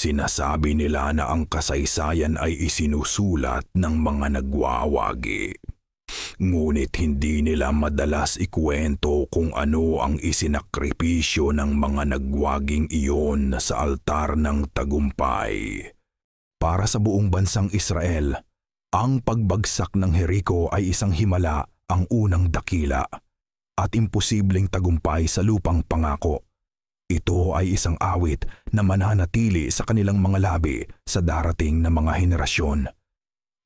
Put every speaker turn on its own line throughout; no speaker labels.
Sinasabi nila na ang kasaysayan ay isinusulat ng mga nagwawagi. Ngunit hindi nila madalas ikwento kung ano ang isinakripisyo ng mga nagwaging iyon sa altar ng tagumpay. Para sa buong bansang Israel, ang pagbagsak ng Jericho ay isang himala, ang unang dakila, at imposibleng tagumpay sa lupang pangako. Ito ay isang awit na mananatili sa kanilang mga labi sa darating na mga henerasyon.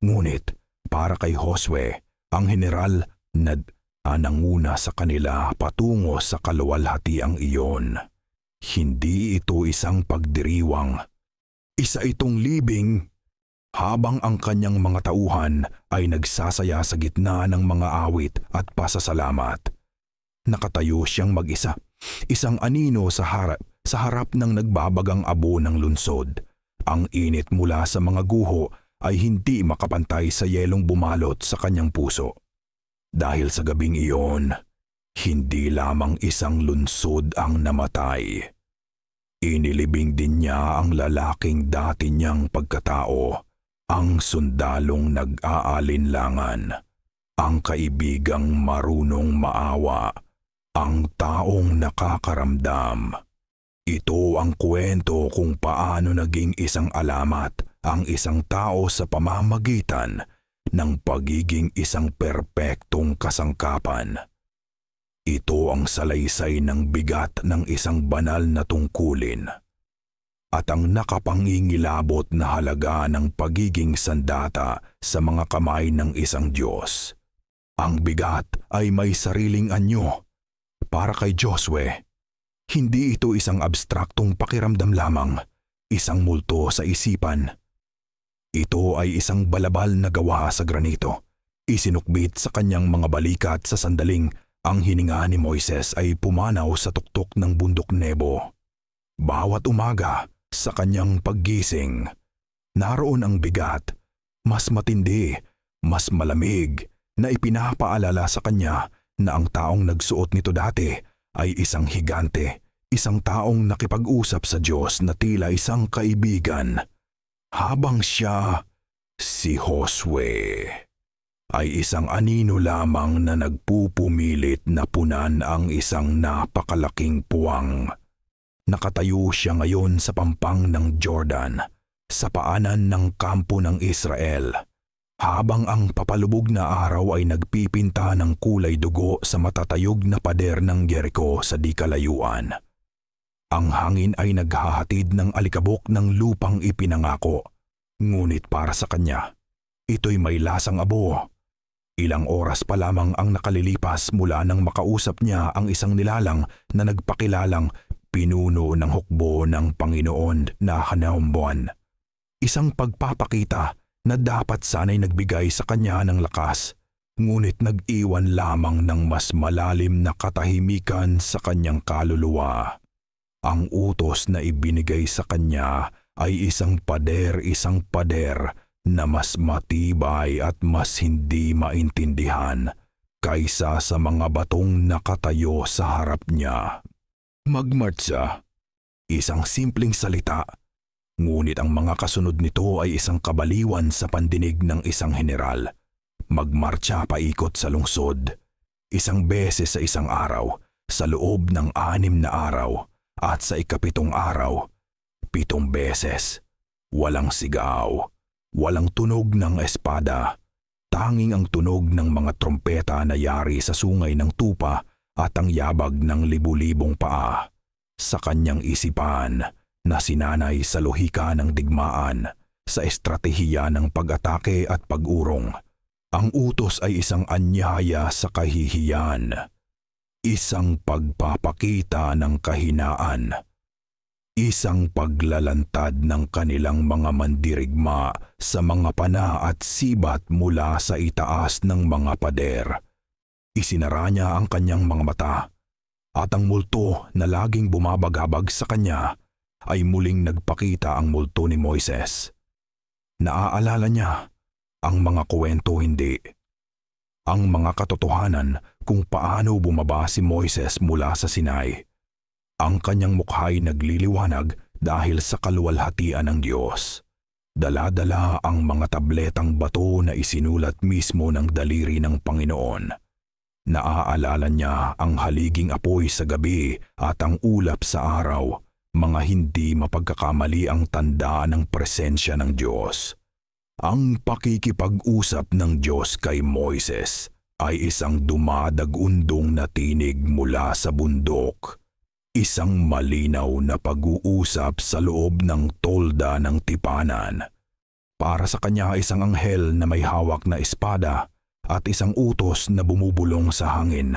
Ngunit para kay Josue, ang general na nanguna sa kanila patungo sa kaluwalhatiang iyon, hindi ito isang pagdiriwang. Isa itong libing habang ang kanyang mga tauhan ay nagsasaya sa gitna ng mga awit at pasasalamat. Nakatayo siyang mag-isa, isang anino sa harap ng nagbabagang abo ng lunsod. Ang init mula sa mga guho ay hindi makapantay sa yelong bumalot sa kanyang puso. Dahil sa gabing iyon, hindi lamang isang lunsod ang namatay. Inilibing din niya ang lalaking dati niyang pagkatao, ang sundalong nag-aalinlangan, ang kaibigang marunong maawa, ang taong nakakaramdam. Ito ang kwento kung paano naging isang alamat ang isang tao sa pamamagitan ng pagiging isang perpektong kasangkapan. Ito ang salaysay ng bigat ng isang banal na tungkulin at ang nakapangingilabot na halaga ng pagiging sandata sa mga kamay ng isang Diyos. Ang bigat ay may sariling anyo. Para kay Josue, hindi ito isang abstraktong pakiramdam lamang, isang multo sa isipan. Ito ay isang balabal na gawa sa granito. Isinukbit sa kanyang mga balikat sa sandaling ang hininga ni Moises ay pumanaw sa tuktok ng bundok Nebo. Bawat umaga sa kanyang paggising, naroon ang bigat, mas matindi, mas malamig, na ipinapaalala sa kanya na ang taong nagsuot nito dati ay isang higante, isang taong nakipag-usap sa Diyos na tila isang kaibigan. Habang siya, si Josue, ay isang anino lamang na nagpupumilit na punan ang isang napakalaking puwang. Nakatayo siya ngayon sa pampang ng Jordan, sa paanan ng kampo ng Israel, habang ang papalubog na araw ay nagpipinta ng kulay dugo sa matatayog na pader ng Jericho sa di kalayuan. Ang hangin ay naghahatid ng alikabok ng lupang ipinangako, ngunit para sa kanya, ito'y may lasang abo. Ilang oras pa lamang ang nakalilipas mula nang makausap niya ang isang nilalang na nagpakilalang pinuno ng hukbo ng Panginoon na Hanahumbuan. Isang pagpapakita na dapat sana'y nagbigay sa kanya ng lakas, ngunit nag-iwan lamang ng mas malalim na katahimikan sa kanyang kaluluwa. Ang utos na ibinigay sa kanya ay isang pader na mas matibay at mas hindi maintindihan kaysa sa mga batong nakatayo sa harap niya. Magmartsa, isang simpleng salita, ngunit ang mga kasunod nito ay isang kabaliwan sa pandinig ng isang general. Magmartsa paikot sa lungsod, isang beses sa isang araw, sa loob ng 6 na araw, at sa ikapitong araw, 7 beses. Walang sigaw, walang tunog ng espada, tanging ang tunog ng mga trompeta na yari sa sungay ng tupa at ang yabag ng libu-libong paa. Sa kanyang isipan na sinanay sa lohika ng digmaan, sa estratehiya ng pag-atake at pag-urong, ang utos ay isang anyaya sa kahihiyan. Isang pagpapakita ng kahinaan, isang paglalantad ng kanilang mga mandirigma sa mga pana at sibat mula sa itaas ng mga pader. Isinara niya ang kanyang mga mata, at ang multo na laging bumabagabag sa kanya ay muling nagpakita ang multo ni Moises. Naaalala niya ang mga kwento hindi, ang mga katotohanan kung paano bumaba si Moises mula sa Sinai. Ang kanyang mukha'y nagliliwanag dahil sa kaluwalhatian ng Diyos. Dala-dala ang mga tabletang bato na isinulat mismo ng daliri ng Panginoon. Naaalala niya ang haliging apoy sa gabi at ang ulap sa araw, mga hindi mapagkakamali ang tanda ng presensya ng Diyos. Ang pakikipag-usap ng Diyos kay Moises ay isang dumadagundong na tinig mula sa bundok. Isang malinaw na pag-uusap sa loob ng tolda ng tipanan. Para sa kanya isang anghel na may hawak na espada at isang utos na bumubulong sa hangin,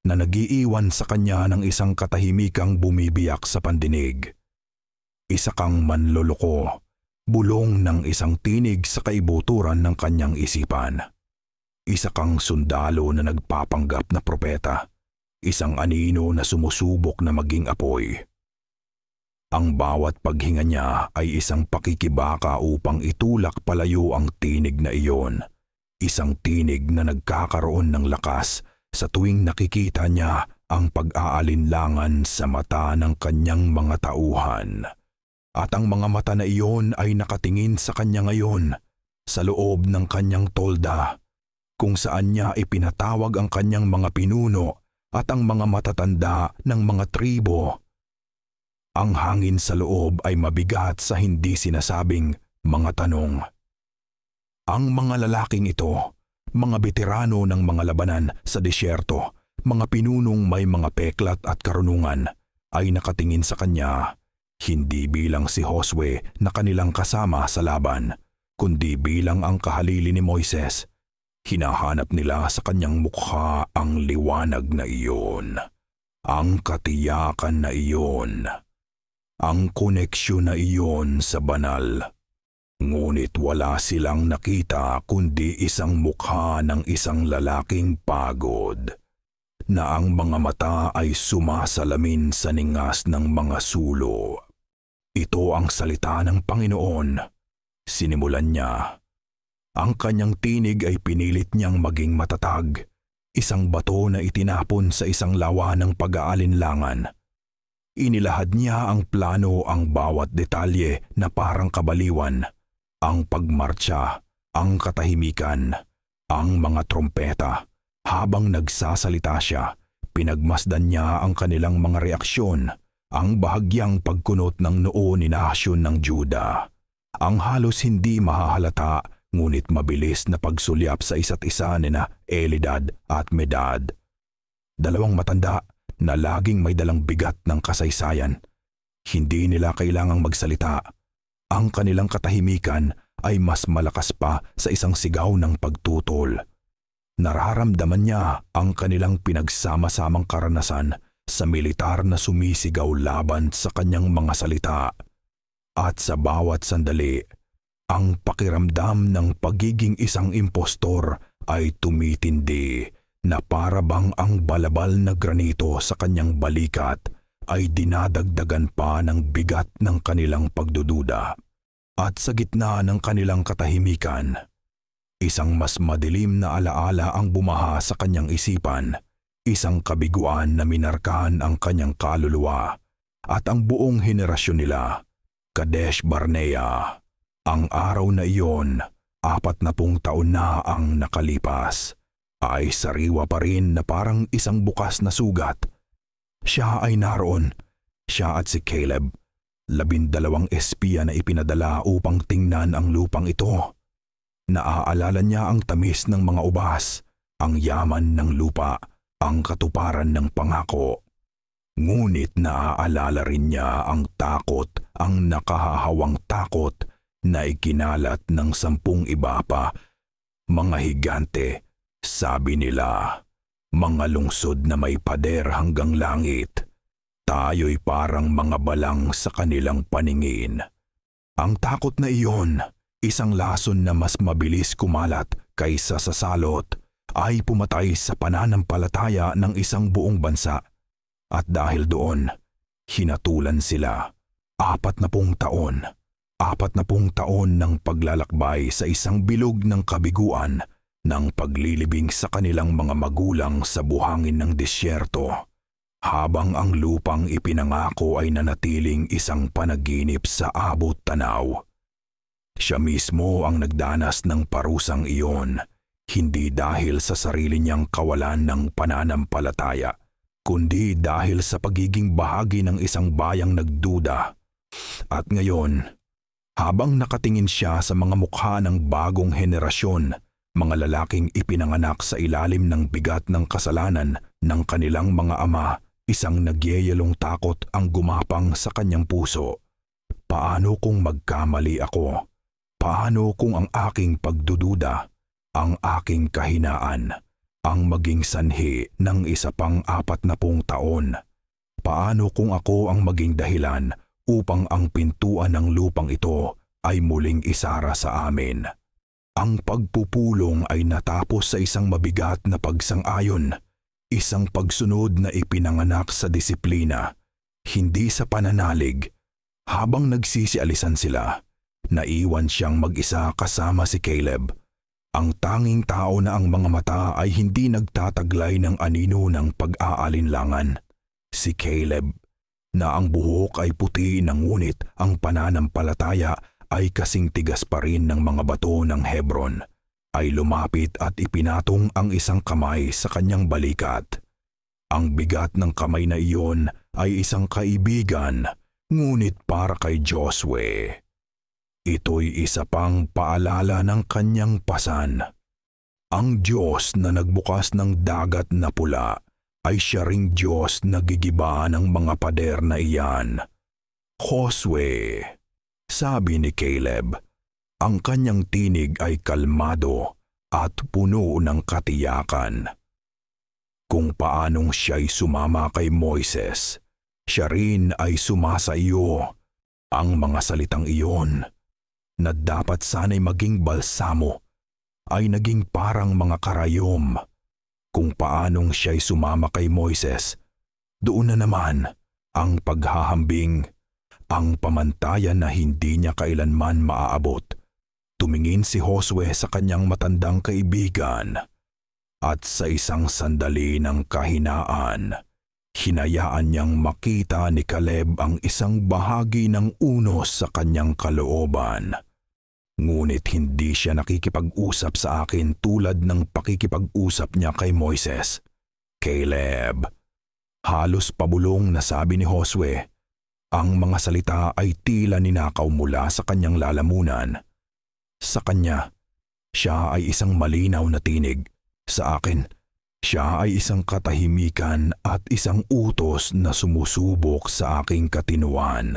na nagiiwan sa kanya ng isang katahimikang bumibiyak sa pandinig. Isa kang manloloko, bulong ng isang tinig sa kaibuturan ng kanyang isipan. Isa kang sundalo na nagpapanggap na propeta, isang anino na sumusubok na maging apoy. Ang bawat paghinga niya ay isang pakikibaka upang itulak palayo ang tinig na iyon. Isang tinig na nagkakaroon ng lakas sa tuwing nakikita niya ang pag-aalinlangan sa mata ng kanyang mga tauhan. At ang mga mata na iyon ay nakatingin sa kanya ngayon, sa loob ng kanyang tolda, kung saan niya ipinatawag ang kanyang mga pinuno at ang mga matatanda ng mga tribo. Ang hangin sa loob ay mabigat sa hindi sinasabing mga tanong. Ang mga lalaking ito, mga veterano ng mga labanan sa disyerto, mga pinunong may mga peklat at karunungan, ay nakatingin sa kanya, hindi bilang si Josue na kanilang kasama sa laban, kundi bilang ang kahalili ni Moises. Hinahanap nila sa kanyang mukha ang liwanag na iyon, ang katiyakan na iyon, ang koneksyon na iyon sa banal. Ngunit wala silang nakita kundi isang mukha ng isang lalaking pagod, na ang mga mata ay sumasalamin sa ningas ng mga sulo. Ito ang salita ng Panginoon. Sinimulan niya. Ang kanyang tinig ay pinilit niyang maging matatag, isang bato na itinapon sa isang lawa ng pag-aalinlangan. Inilahad niya ang plano, ang bawat detalye na parang kabaliwan. Ang pagmartsa, ang katahimikan, ang mga trompeta. Habang nagsasalita siya, pinagmasdan niya ang kanilang mga reaksyon, ang bahagyang pagkunot ng noo ni nasyon ng Juda. Ang halos hindi mahahalata ngunit mabilis na pagsulyap sa isa't isa nina Elidad at Medad. Dalawang matanda na laging may dalang bigat ng kasaysayan. Hindi nila kailangang magsalita. Ang kanilang katahimikan ay mas malakas pa sa isang sigaw ng pagtutol. Nararamdaman niya ang kanilang pinagsama-samang karanasan sa militar na sumisigaw laban sa kanyang mga salita. At sa bawat sandali, ang pakiramdam ng pagiging isang impostor ay tumitindi na para bang ang balabal na granito sa kanyang balikat ay dinadagdagan pa ng bigat ng kanilang pagdududa. At sa gitna ng kanilang katahimikan, isang mas madilim na alaala ang bumaha sa kanyang isipan, isang kabiguan na minarkahan ang kanyang kaluluwa at ang buong henerasyon nila. Kadesh Barnea. Ang araw na iyon, 40 taon na ang nakalipas, ay sariwa pa rin na parang isang bukas na sugat. Siya ay naroon, siya at si Caleb, 12 espiya na ipinadala upang tingnan ang lupang ito. Naaalala niya ang tamis ng mga ubas, ang yaman ng lupa, ang katuparan ng pangako. Ngunit naaalala rin niya ang takot, ang nakahahawang takot na ikinalat ng 10 iba pa. Mga higante, sabi nila, mga lungsod na may pader hanggang langit. Tayo'y parang mga balang sa kanilang paningin. Ang takot na iyon, isang lason na mas mabilis kumalat kaysa sa salot, ay pumatay sa pananampalataya ng isang buong bansa. At dahil doon, hinatulan sila. 40 taon. 40 taon ng paglalakbay sa isang bilog ng kabiguan, ng paglilibing sa kanilang mga magulang sa buhangin ng disyerto. habang ang lupang ipinangako ay nanatiling isang panaginip sa abot tanaw. Siya mismo ang nagdanas ng parusang iyon, hindi dahil sa sarili niyang kawalan ng pananampalataya, kundi dahil sa pagiging bahagi ng isang bayang nagduda. At ngayon, habang nakatingin siya sa mga mukha ng bagong henerasyon, mga lalaking ipinanganak sa ilalim ng bigat ng kasalanan ng kanilang mga ama, isang nagyeyelong takot ang gumapang sa kanyang puso. Paano kung magkamali ako? Paano kung ang aking pagdududa, ang aking kahinaan, ang maging sanhi ng isa pang 40 taon? Paano kung ako ang maging dahilan upang ang pintuan ng lupang ito ay muling isara sa amin? Ang pagpupulong ay natapos sa isang mabigat na pagsang-ayon, isang pagsunod na ipinanganak sa disiplina, hindi sa pananalig. Habang nagsisialisan sila, naiwan siyang mag-isa kasama si Caleb, ang tanging tao na ang mga mata ay hindi nagtataglay ng anino ng pag-aalinlangan. Si Caleb, na ang buhok ay puti na ngunit ang pananampalataya ay kasing tigas pa rin ng mga bato ng Hebron, ay lumapit at ipinatong ang isang kamay sa kanyang balikat. Ang bigat ng kamay na iyon ay isang kaibigan, ngunit para kay Josue, ito'y isa pang paalala ng kanyang pasan. Ang Diyos na nagbukas ng dagat na pula ay siya ring Diyos na gigiba ng mga pader na iyan. Josue, sabi ni Caleb, ang kanyang tinig ay kalmado at puno ng katiyakan. Kung paanong siya'y sumama kay Moises, siya rin ay sumasa iyo. Ang mga salitang iyon, na dapat sana'y maging balsamo, ay naging parang mga karayom. Kung paanong siya'y sumama kay Moises, doon na naman ang paghahambing, ang pamantayan na hindi niya kailanman maaabot. Tumingin si Josue sa kanyang matandang kaibigan, at sa isang sandali ng kahinaan, hinayaan niyang makita ni Caleb ang isang bahagi ng unos sa kanyang kalooban. Ngunit hindi siya nakikipag-usap sa akin tulad ng pakikipag-usap niya kay Moises. Caleb, halos pabulong na sabi ni Josue. Ang mga salita ay tila ninakaw mula sa kanyang lalamunan. Sa kanya, siya ay isang malinaw na tinig. Sa akin, siya ay isang katahimikan at isang utos na sumusubok sa aking katinuan.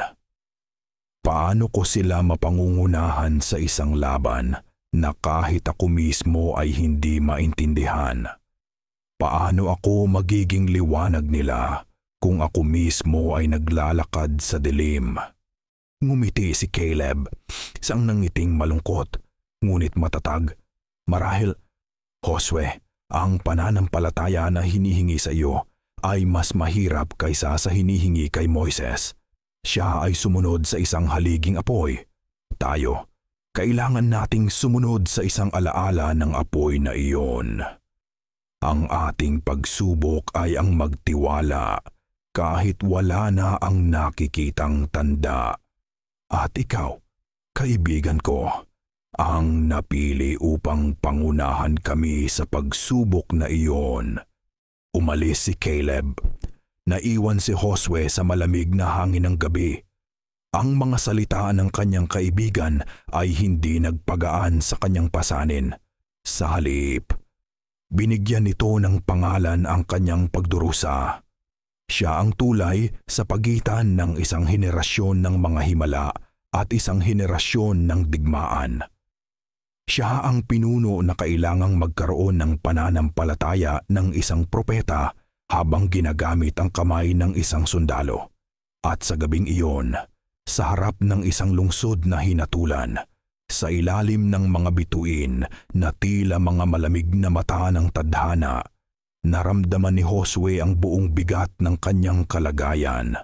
Paano ko sila mapangungunahan sa isang laban na kahit ako mismo ay hindi maintindihan? Paano ako magiging liwanag nila kung ako mismo ay naglalakad sa dilim? Ngumiti si Caleb, isang nangiting malungkot, ngunit matatag. Marahil, Josue, ang pananampalataya na hinihingi sa iyo ay mas mahirap kaysa sa hinihingi kay Moises. Siya ay sumunod sa isang haliging apoy. Tayo, kailangan nating sumunod sa isang alaala ng apoy na iyon. Ang ating pagsubok ay ang magtiwala kahit wala na ang nakikitang tanda. At ikaw, kaibigan ko, ang napili upang pangunahan kami sa pagsubok na iyon. Umalis si Caleb. Naiwan si Josue sa malamig na hangin ng gabi. Ang mga salita ng kanyang kaibigan ay hindi nagpagaan sa kanyang pasanin. Sa halip, binigyan nito ng pangalan ang kanyang pagdurusa. Siya ang tulay sa pagitan ng isang henerasyon ng mga himala at isang henerasyon ng digmaan. Siya ang pinuno na kailangang magkaroon ng pananampalataya ng isang propeta habang ginagamit ang kamay ng isang sundalo. At sa gabing iyon, sa harap ng isang lungsod na hinatulan, sa ilalim ng mga bituin na tila mga malamig na mata ng tadhana, naramdaman ni Josue ang buong bigat ng kanyang kalagayan.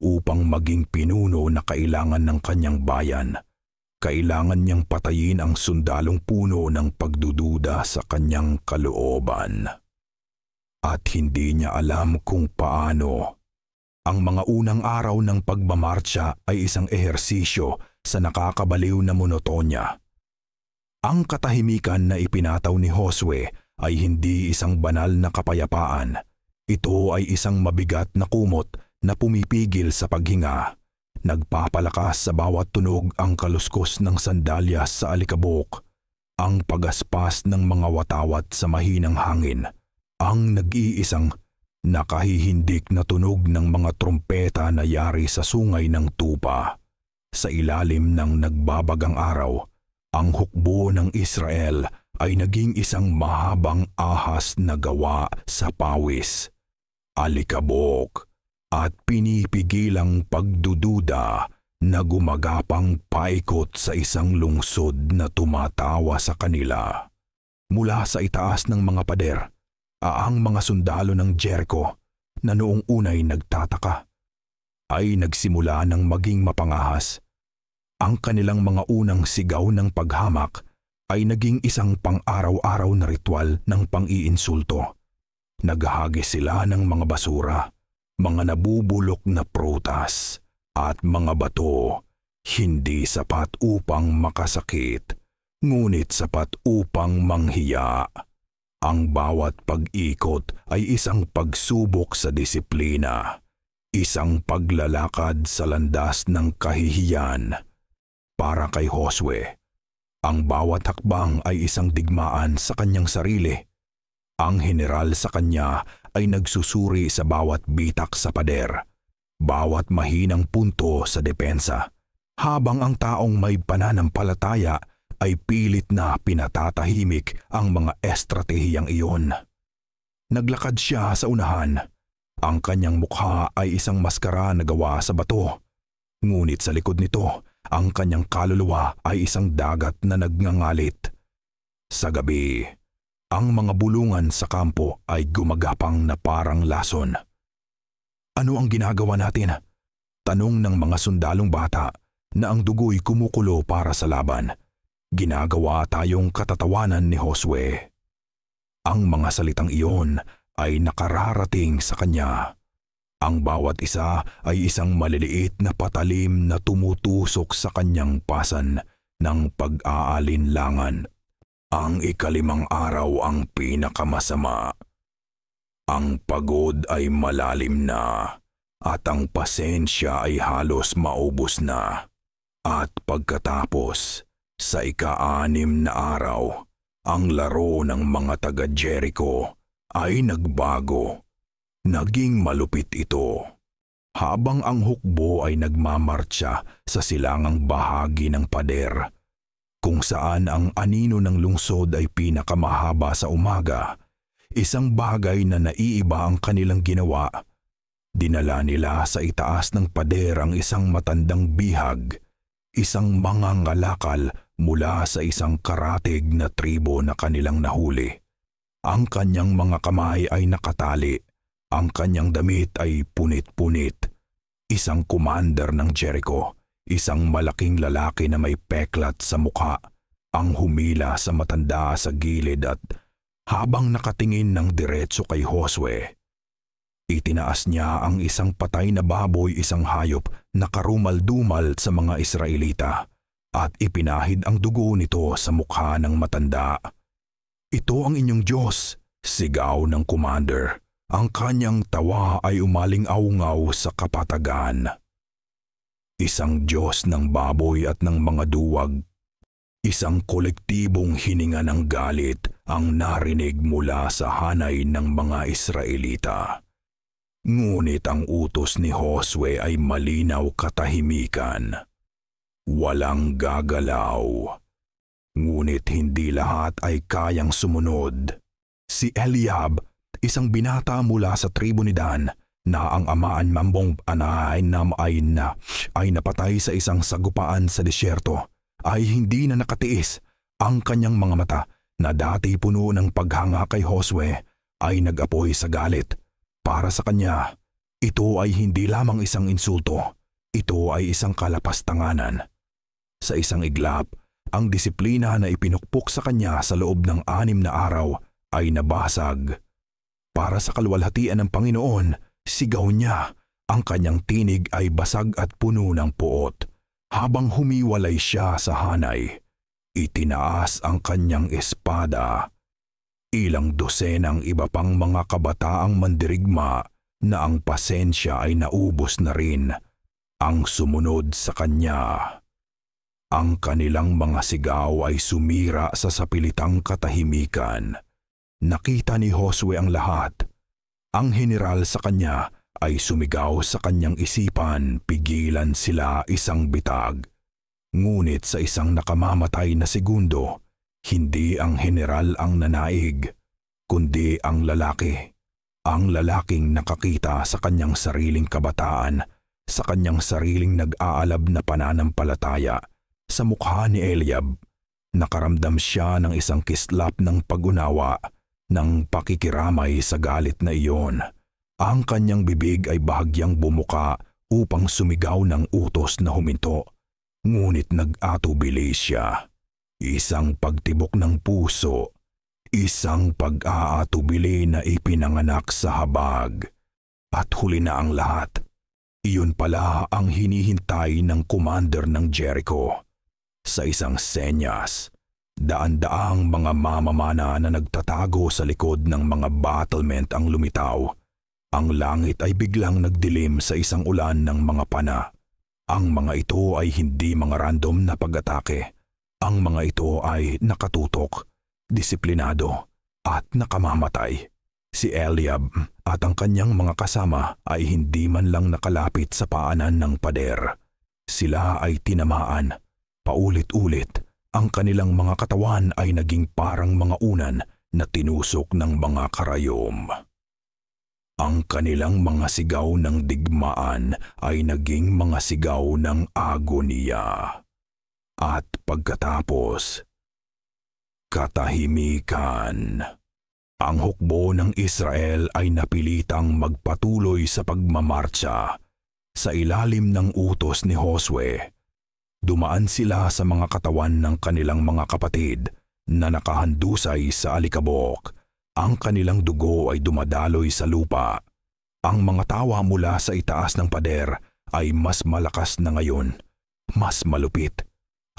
Upang maging pinuno na kailangan ng kanyang bayan, kailangan niyang patayin ang sundalong puno ng pagdududa sa kanyang kalooban. at hindi niya alam kung paano. Ang mga unang araw ng pagmamartsa ay isang ehersisyo sa nakakabaliw na monotonya. Ang katahimikan na ipinataw ni Josue ay hindi isang banal na kapayapaan. Ito ay isang mabigat na kumot na pumipigil sa paghinga. Nagpapalakas sa bawat tunog ang kaluskos ng sandalyas sa alikabok, ang pagaspas ng mga watawat sa mahinang hangin, ang nag-iisang nakahihindik na tunog ng mga trompeta na yari sa sungay ng tupa. Sa ilalim ng nagbabagang araw, ang hukbo ng Israel ay naging isang mahabang ahas na gawa sa pawis, alikabok, at pinipigilang pagdududa na gumagapang paikot sa isang lungsod na tumatawa sa kanila. Mula sa itaas ng mga pader, ang mga sundalo ng Jericho na noong unay nagtataka ay nagsimula ng maging mapangahas. Ang kanilang mga unang sigaw ng paghamak ay naging isang pang-araw-araw na ritual ng pang-iinsulto. Naghahagis sila ng mga basura, mga nabubulok na prutas at mga bato, hindi sapat upang makasakit, ngunit sapat upang manghiya. Ang bawat pag-ikot ay isang pagsubok sa disiplina, isang paglalakad sa landas ng kahihiyan. Para kay Josue, ang bawat hakbang ay isang digmaan sa kanyang sarili. Ang general sa kanya ay nagsusuri sa bawat bitak sa pader, bawat mahinang punto sa depensa, habang ang taong may pananampalataya ay pilit na pinatatahimik ang mga estratehiyang iyon. Naglakad siya sa unahan. Ang kanyang mukha ay isang maskara na gawa sa bato. Ngunit sa likod nito, ang kanyang kaluluwa ay isang dagat na nagngangalit. Sa gabi, ang mga bulungan sa kampo ay gumagapang na parang lason. Ano ang ginagawa natin? Tanong ng mga sundalong bata na ang dugo'y kumukulo para sa laban. Ginagawa tayong katatawanan ni Josue. Ang mga salitang iyon ay nakararating sa kanya. Ang bawat isa ay isang maliliit na patalim na tumutusok sa kanyang pasan ng pag-aalinlangan. Ang ikalimang araw ang pinakamasama. Ang pagod ay malalim na at ang pasensya ay halos maubos na. At pagkatapos, sa ika-6 na araw, ang laro ng mga taga-Jericho ay nagbago. Naging malupit ito. Habang ang hukbo ay nagmamartsa sa silangang bahagi ng pader, kung saan ang anino ng lungsod ay pinakamahaba sa umaga, isang bagay na naiiba ang kanilang ginawa. Dinala nila sa itaas ng pader ang isang matandang bihag, isang mangangalakal mula sa isang karatig na tribo na kanilang nahuli. Ang kanyang mga kamay ay nakatali, ang kanyang damit ay punit-punit. Isang commander ng Jericho, isang malaking lalaki na may peklat sa mukha, ang humila sa matanda sa gilid at habang nakatingin ng diretso kay Josue, itinaas niya ang isang patay na baboy, isang hayop na karumal-dumal sa mga Israelita, at ipinahid ang dugo nito sa mukha ng matanda. Ito ang inyong Diyos, sigaw ng commander. Ang kanyang tawa ay umaling-aungaw sa kapatagan. Isang Diyos ng baboy at ng mga duwag. Isang kolektibong hininga ng galit ang narinig mula sa hanay ng mga Israelita. Ngunit ang utos ni Josue ay malinaw, katahimikan. Walang gagalaw. Ngunit hindi lahat ay kayang sumunod. Si Eliab, isang binata mula sa tribo ni Dan, na ang amaan mambong anay ay napatay sa isang sagupaan sa disyerto, ay hindi na nakatiis. Ang kanyang mga mata na dati puno ng paghanga kay Josue ay nag-apoy sa galit. Para sa kanya, ito ay hindi lamang isang insulto, ito ay isang kalapastanganan. Sa isang iglap, ang disiplina na ipinukpok sa kanya sa loob ng 6 na araw ay nabasag. Para sa kalwalhatian ng Panginoon, sigaw niya. Ang kanyang tinig ay basag at puno ng puot. Habang humiwalay siya sa hanay, itinaas ang kanyang espada. Ilang dosenang iba pang mga kabataang mandirigma na ang pasensya ay naubos na rin ang sumunod sa kanya. Ang kanilang mga sigaw ay sumira sa sapilitang katahimikan. Nakita ni Josue ang lahat. Ang general sa kanya ay sumigaw sa kanyang isipan, pigilan sila isang bitag. Ngunit sa isang nakamamatay na segundo, hindi ang general ang nanaig, kundi ang lalaki. Ang lalaking nakakita sa kanyang sariling kabataan, sa kanyang sariling nag-aalab na pananampalataya. Sa mukha ni Eliab, nakaramdam siya ng isang kislap ng pag-unawa, ng pakikiramay sa galit na iyon. Ang kanyang bibig ay bahagyang bumuka upang sumigaw ng utos na huminto. Ngunit nag-atubili siya. Isang pagtibok ng puso, isang pag-aatubili na ipinanganak sa habag. At huli na ang lahat. Iyon pala ang hinihintay ng commander ng Jericho. Sa isang senyas, daan-daang mga mamamana na nagtatago sa likod ng mga battlement ang lumitaw. Ang langit ay biglang nagdilim sa isang ulan ng mga pana. Ang mga ito ay hindi mga random na pag-atake. Ang mga ito ay nakatutok, disiplinado, at nakamamatay. Si Eliab at ang kanyang mga kasama ay hindi man lang nakalapit sa paanan ng pader. Sila ay tinamaan. Paulit-ulit, ang kanilang mga katawan ay naging parang mga unan na tinusok ng mga karayom. Ang kanilang mga sigaw ng digmaan ay naging mga sigaw ng agoniya. At pagkatapos, katahimikan. Ang hukbo ng Israel ay napilitang magpatuloy sa pagmamartsa. Sa ilalim ng utos ni Josue, dumaan sila sa mga katawan ng kanilang mga kapatid na nakahandusay sa alikabok. Ang kanilang dugo ay dumadaloy sa lupa. Ang mga tawa mula sa itaas ng pader ay mas malakas na ngayon, mas malupit.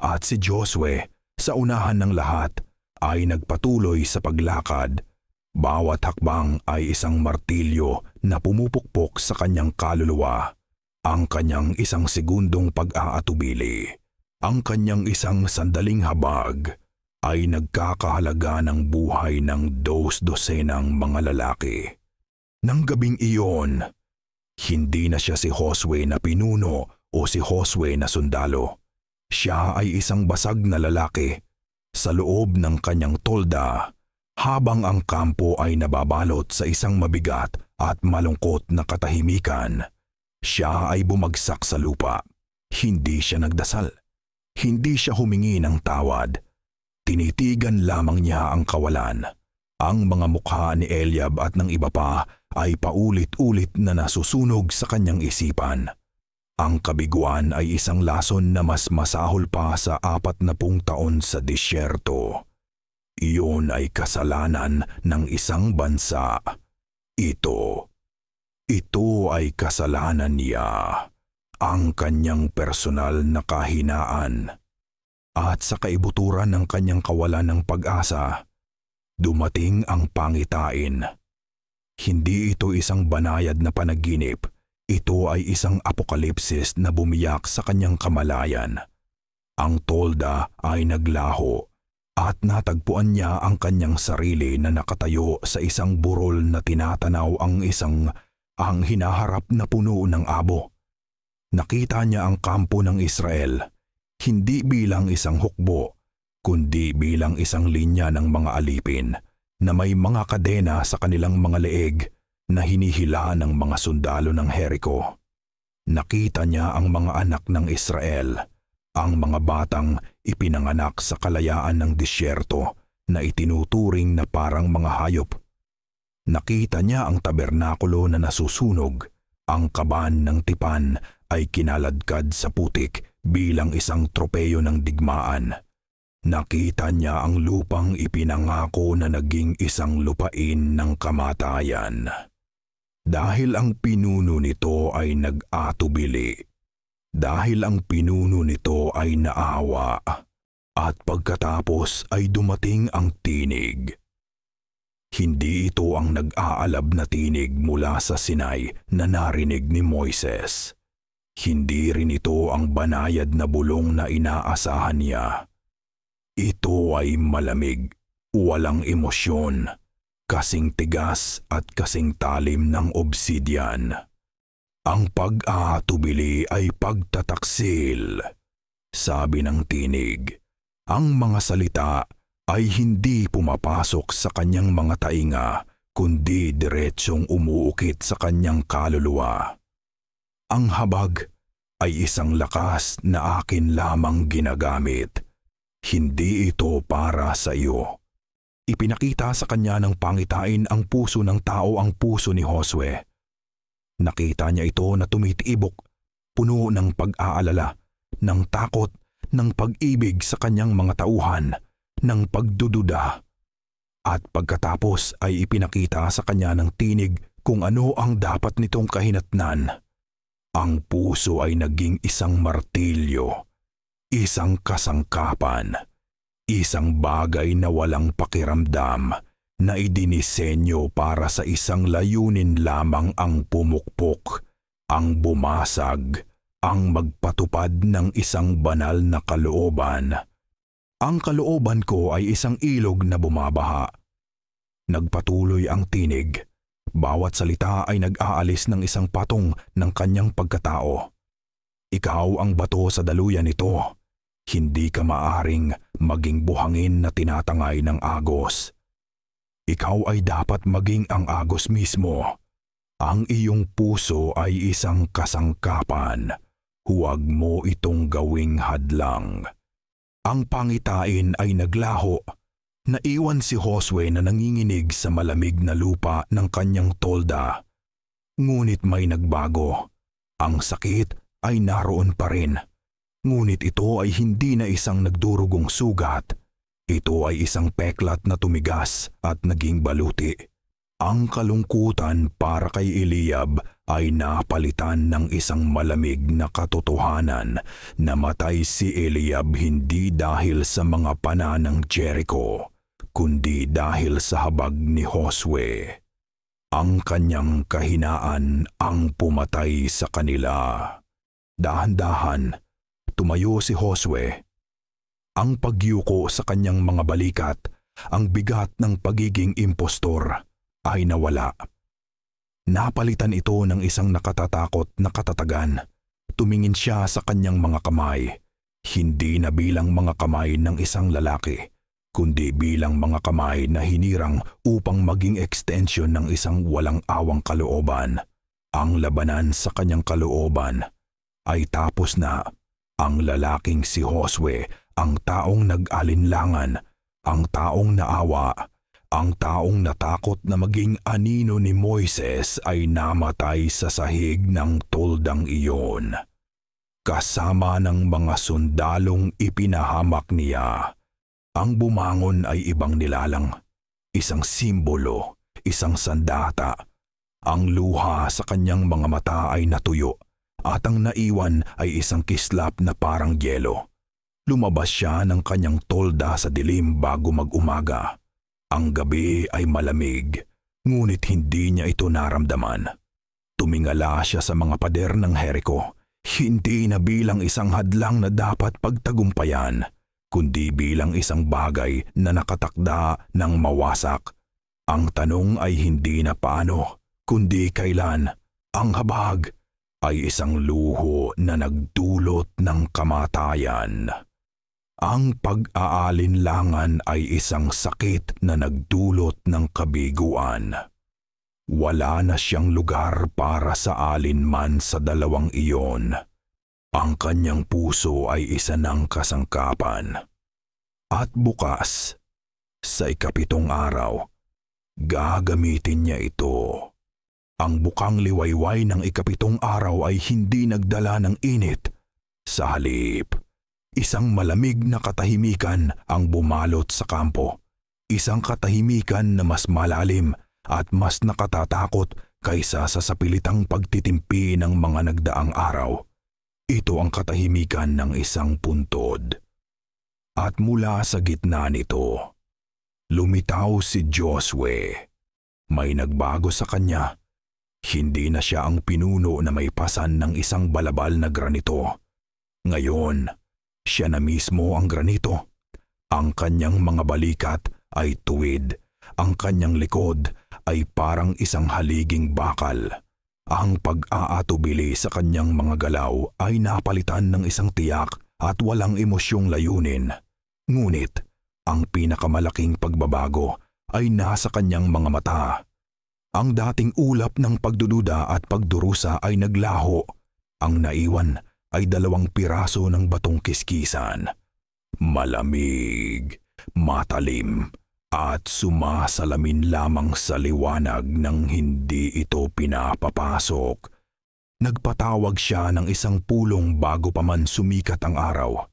At si Josue, sa unahan ng lahat, ay nagpatuloy sa paglakad. Bawat hakbang ay isang martilyo na pumupukpok sa kanyang kaluluwa. Ang kanyang isang segundong pag-aatubili, ang kanyang isang sandaling habag, ay nagkakahalaga ng buhay ng 12 mga lalaki. Nang gabing iyon, hindi na siya si Josue na pinuno o si Josue na sundalo. Siya ay isang basag na lalaki sa loob ng kanyang tolda habang ang kampo ay nababalot sa isang mabigat at malungkot na katahimikan. Siya ay bumagsak sa lupa. Hindi siya nagdasal. Hindi siya humingi ng tawad. Tinitigan lamang niya ang kawalan. Ang mga mukha ni Eliab at ng iba pa ay paulit-ulit na nasusunog sa kanyang isipan. Ang kabiguan ay isang lason na mas masahol pa sa 40 taon sa disyerto. Iyon ay kasalanan ng isang bansa. Ito ay kasalanan niya, ang kanyang personal na kahinaan. At sa kaibuturan ng kanyang kawalan ng pag-asa, dumating ang pangitain. Hindi ito isang banayad na panaginip. Ito ay isang apokalipsis na bumiyak sa kanyang kamalayan. Ang tolda ay naglaho at natagpuan niya ang kanyang sarili na nakatayo sa isang burol na tinatanaw ang hinaharap na puno ng abo. Nakita niya ang kampo ng Israel, hindi bilang isang hukbo, kundi bilang isang linya ng mga alipin na may mga kadena sa kanilang mga leeg na hinihila ng mga sundalo ng Jericho. Nakita niya ang mga anak ng Israel, ang mga batang ipinanganak sa kalayaan ng disyerto na itinuturing na parang mga hayop. Nakita niya ang tabernakulo na nasusunog, ang kaban ng tipan ay kinaladkad sa putik bilang isang tropeyo ng digmaan. Nakita niya ang lupang ipinangako na naging isang lupain ng kamatayan. Dahil ang pinuno nito ay nag-atubili. Dahil ang pinuno nito ay naawa. At pagkatapos ay dumating ang tinig. Hindi ito ang nag-aalab na tinig mula sa Sinai na narinig ni Moises. Hindi rin ito ang banayad na bulong na inaasahan niya. Ito ay malamig, walang emosyon, kasing tigas at kasing talim ng obsidian. Ang pag-aatubili ay pagtataksil. Sabi ng tinig, ang mga salita ay hindi pumapasok sa kanyang mga tainga, kundi diretsong umuukit sa kanyang kaluluwa. Ang habag ay isang lakas na akin lamang ginagamit. Hindi ito para sa iyo. Ipinakita sa kanya ng pangitain ang puso ng tao ang puso ni Josue. Nakita niya ito na tumitiibok, puno ng pag-aalala, ng takot, ng pag-ibig sa kanyang mga tauhan, ng pagdududa. At pagkatapos ay ipinakita sa kanya ng tinig kung ano ang dapat nitong kahinatnan. Ang puso ay naging isang martilyo. Isang kasangkapan, isang bagay na walang pakiramdam na idinisenyo para sa isang layunin lamang ang pumukpok, ang bumasag, ang magpatupad ng isang banal na kalooban. Ang kalooban ko ay isang ilog na bumabaha. Nagpatuloy ang tinig. Bawat salita ay nag-aalis ng isang patong ng kanyang pagkatao. Ikaw ang bato sa daluyan nito. Hindi ka maaring maging buhangin na tinatangay ng agos. Ikaw ay dapat maging ang agos mismo. Ang iyong puso ay isang kasangkapan. Huwag mo itong gawing hadlang. Ang pangitain ay naglaho. Naiwan si Josue na nanginginig sa malamig na lupa ng kanyang tolda. Ngunit may nagbago. Ang sakit ay naroon pa rin. Ngunit ito ay hindi na isang nagdurugong sugat. Ito ay isang peklat na tumigas at naging baluti. Ang kalungkutan para kay Eliab ay napalitan ng isang malamig na katotohanan. Namatay si Eliab hindi dahil sa mga pana ng Jericho, kundi dahil sa habag ni Josue. Ang kanyang kahinaan ang pumatay sa kanila. Dahan-dahan, tumayo si Josue. Ang pagyuko sa kanyang mga balikat, ang bigat ng pagiging impostor, ay nawala. Napalitan ito ng isang nakatatakot na katatagan. Tumingin siya sa kanyang mga kamay, hindi na bilang mga kamay ng isang lalaki, kundi bilang mga kamay na hinirang upang maging extension ng isang walang awang kalooban. Ang labanan sa kanyang kalooban ay tapos na. Ang lalaking si Josue, ang taong nag-alinlangan, ang taong naawa, ang taong natakot na maging anino ni Moises ay namatay sa sahig ng toldang iyon. Kasama ng mga sundalong ipinahamak niya. Ang bumangon ay ibang nilalang, isang simbolo, isang sandata. Ang luha sa kanyang mga mata ay natuyo at ang naiwan ay isang kislap na parang yelo. Lumabas siya ng kanyang tolda sa dilim bago mag-umaga. Ang gabi ay malamig, ngunit hindi niya ito naramdaman. Tumingala siya sa mga pader ng Jericho, hindi na bilang isang hadlang na dapat pagtagumpayan, kundi bilang isang bagay na nakatakda ng mawasak. Ang tanong ay hindi na paano, kundi kailan. Ang habag ay isang luho na nagdulot ng kamatayan. Ang pag-aalinlangan ay isang sakit na nagdulot ng kabiguan. Wala na siyang lugar para sa alinman sa dalawang iyon. Ang kanyang puso ay isa ng kasangkapan. At bukas, sa ikapitong araw, gagamitin niya ito. Ang bukang liwayway ng ikapitong araw ay hindi nagdala ng init. Sa halip, Isang malamig na katahimikan ang bumalot sa kampo. Isang katahimikan na mas malalim at mas nakatatakot kaysa sa sapilitang pagtitimpi ng mga nagdaang araw. Ito ang katahimikan ng isang puntod. At mula sa gitna nito, lumitaw si Josue. May nagbago sa kanya. Hindi na siya ang pinuno na may pasan ng isang balabal na granito. Ngayon, siya na mismo ang granito. Ang kanyang mga balikat ay tuwid. Ang kanyang likod ay parang isang haliging bakal. Ang pag-aatubili sa kanyang mga galaw ay napalitan ng isang tiyak at walang emosyong layunin. Ngunit, ang pinakamalaking pagbabago ay nasa kanyang mga mata. Ang dating ulap ng pagdududa at pagdurusa ay naglaho. Ang naiwan ay 2 piraso ng batong kiskisan. Malamig, matalim, at sumasalamin lamang sa liwanag nang hindi ito pinapapasok. Nagpatawag siya ng isang pulong bago pa man sumikat ang araw.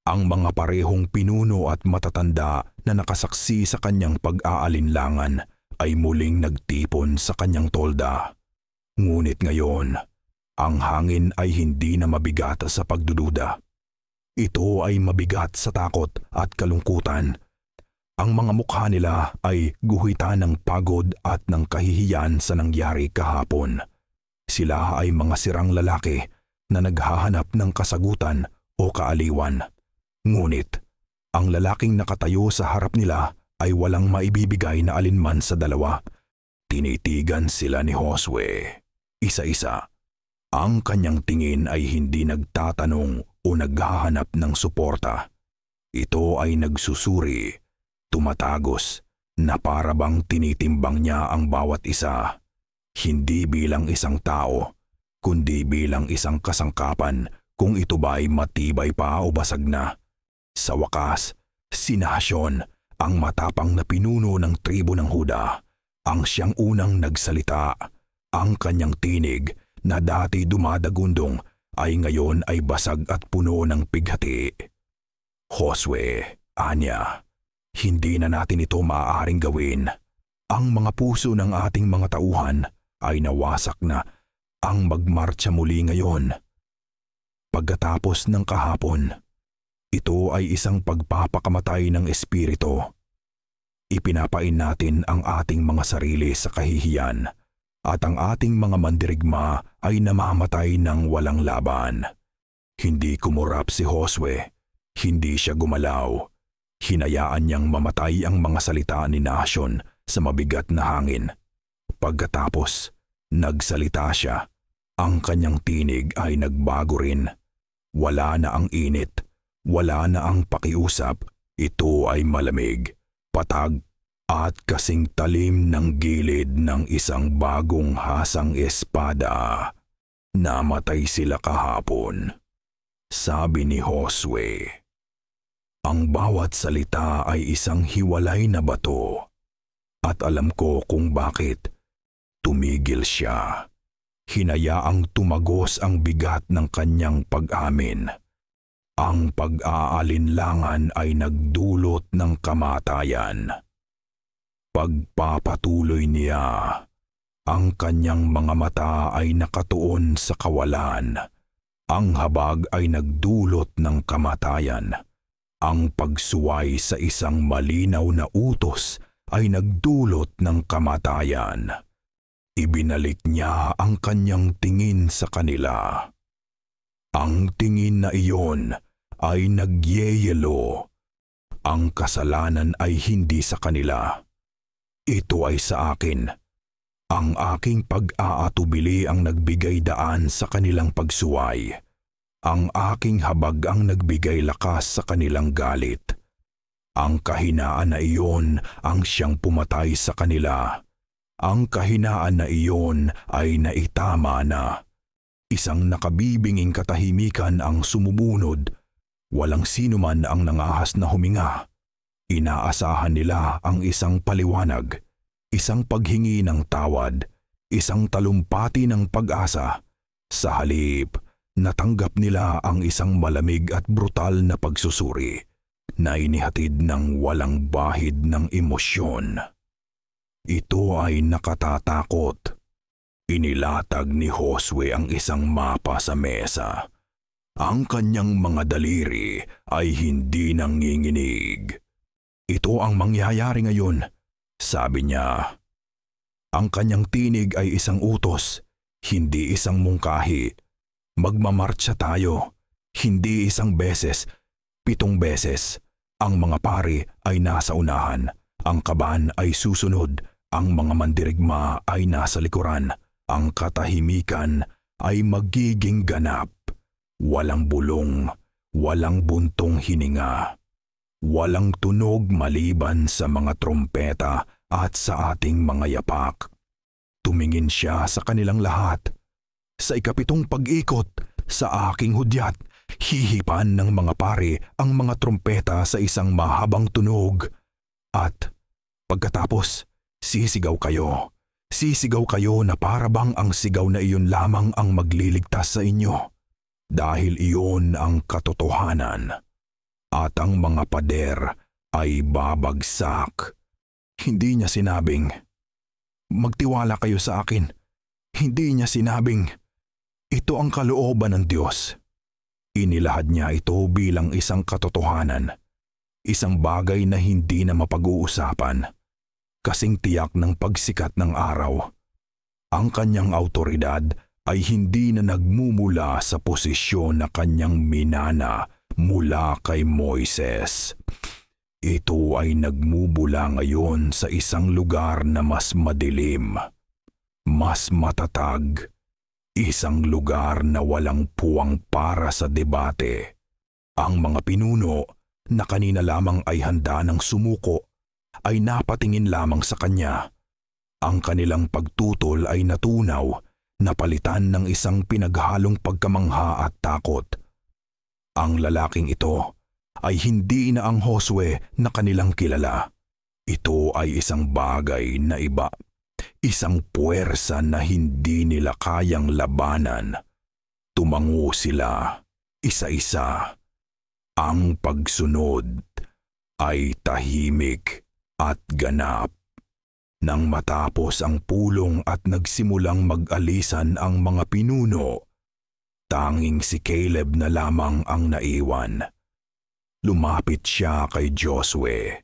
Ang mga parehong pinuno at matatanda na nakasaksi sa kanyang pag-aalinlangan ay muling nagtipon sa kanyang tolda. Ngunit ngayon, ang hangin ay hindi na mabigat sa pagdududa. Ito ay mabigat sa takot at kalungkutan. Ang mga mukha nila ay guhitan ng pagod at ng kahihiyan sa nangyari kahapon. Sila ay mga sirang lalaki na naghahanap ng kasagutan o kaaliwan. Ngunit, ang lalaking nakatayo sa harap nila ay walang maibibigay na alinman sa dalawa. Tinitigan sila ni Josue, isa-isa. Ang kanyang tingin ay hindi nagtatanong o naghahanap ng suporta. Ito ay nagsusuri, tumatagos, na para bang tinitimbang niya ang bawat isa. Hindi bilang isang tao, kundi bilang isang kasangkapan kung ito ba'y matibay pa o basag na. Sa wakas, si Nahshon, ang matapang na pinuno ng tribo ng Huda, ang siyang unang nagsalita. Ang kanyang tinig na dati dumadagundong ay ngayon ay basag at puno ng pighati. Josue, Anya, hindi na natin ito maaaring gawin. Ang mga puso ng ating mga tauhan ay nawasak na. Ang magmarcha muli ngayon. Pagkatapos ng kahapon, ito ay isang pagpapakamatay ng espiritu. Ipinapain natin ang ating mga sarili sa kahihiyan at ang ating mga mandirigma ay namamatay ng walang laban. Hindi kumurap si Josue, hindi siya gumalaw. Hinayaan niyang mamatay ang mga salita ni Nahshon sa mabigat na hangin. Pagkatapos, nagsalita siya. Ang kanyang tinig ay nagbago rin. Wala na ang init. Wala na ang pakiusap. Ito ay malamig, patag, at kasing talim ng gilid ng isang bagong hasang espada. Namatay sila kahapon, sabi ni Josue. Ang bawat salita ay isang hiwalay na bato. At alam ko kung bakit. Tumigil siya. Hinayaang tumagos ang bigat ng kanyang pag-amin. Ang pag-aalinlangan ay nagdulot ng kamatayan. Pagpapatuloy niya, ang kanyang mga mata ay nakatuon sa kawalan. Ang habag ay nagdulot ng kamatayan. Ang pagsuway sa isang malinaw na utos ay nagdulot ng kamatayan. Ibinalik niya ang kanyang tingin sa kanila. Ang tingin na iyon ay nagyeyelo. Ang kasalanan ay hindi sa kanila. Ito ay sa akin. Ang aking pag-aatubili ang nagbigay daan sa kanilang pagsuway. Ang aking habag ang nagbigay lakas sa kanilang galit. Ang kahinaan na iyon ang siyang pumatay sa kanila. Ang kahinaan na iyon ay naitama na. Isang nakabibinging katahimikan ang sumubunod. Walang sino man ang nangahas na huminga. Inaasahan nila ang isang paliwanag, isang paghingi ng tawad, isang talumpati ng pag-asa. Sa halip, natanggap nila ang isang malamig at brutal na pagsusuri na inihatid ng walang bahid ng emosyon. Ito ay nakatatakot. Inilatag ni Josue ang isang mapa sa mesa. Ang kanyang mga daliri ay hindi nanginginig. Ito ang mangyayari ngayon, sabi niya. Ang kanyang tinig ay isang utos, hindi isang mungkahi. Magmamartsa tayo, hindi isang beses, 7 beses. Ang mga pari ay nasa unahan, ang kaban ay susunod, ang mga mandirigma ay nasa likuran, ang katahimikan ay magiging ganap. Walang bulong, walang buntong hininga. Walang tunog maliban sa mga trompeta at sa ating mga yapak. Tumingin siya sa kanilang lahat. Sa ikapitong pag-ikot, sa aking hudyat, hihipan ng mga pari ang mga trompeta sa isang mahabang tunog. At pagkatapos, sisigaw kayo. Sisigaw kayo na parabang ang sigaw na iyon lamang ang magliligtas sa inyo. Dahil iyon ang katotohanan. At ang mga pader ay babagsak. Hindi niya sinabing, magtiwala kayo sa akin. Hindi niya sinabing, ito ang kalooban ng Diyos. Inilahad niya ito bilang isang katotohanan. Isang bagay na hindi na mapag-uusapan. Kasing tiyak ng pagsikat ng araw. Ang kanyang awtoridad ay hindi na nagmumula sa posisyon na kanyang minana mula kay Moises. Ito ay nagmumula ngayon sa isang lugar na mas madilim, mas matatag, isang lugar na walang puwang para sa debate. Ang mga pinuno na kanina lamang ay handa ng sumuko ay napatingin lamang sa kanya. Ang kanilang pagtutol ay natunaw, napalitan ng isang pinaghalong pagkamangha at takot. Ang lalaking ito ay hindi na ang Josue na kanilang kilala. Ito ay isang bagay na iba. Isang puwersa na hindi nila kayang labanan. Tumango sila, isa-isa. Ang pagsunod ay tahimik at ganap. Nang matapos ang pulong at nagsimulang mag-alisan ang mga pinuno, tanging si Caleb na lamang ang naiwan. Lumapit siya kay Josue.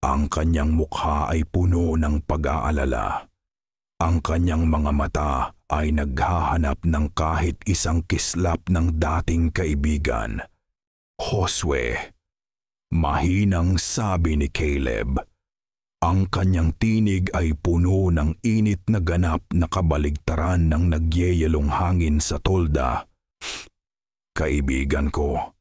Ang kanyang mukha ay puno ng pag-aalala. Ang kanyang mga mata ay naghahanap ng kahit isang kislap ng dating kaibigan. Josue, mahinang sabi ni Caleb. Ang kanyang tinig ay puno ng init na ganap na kabaligtaran ng nagyeyelong hangin sa tolda. Kaibigan ko,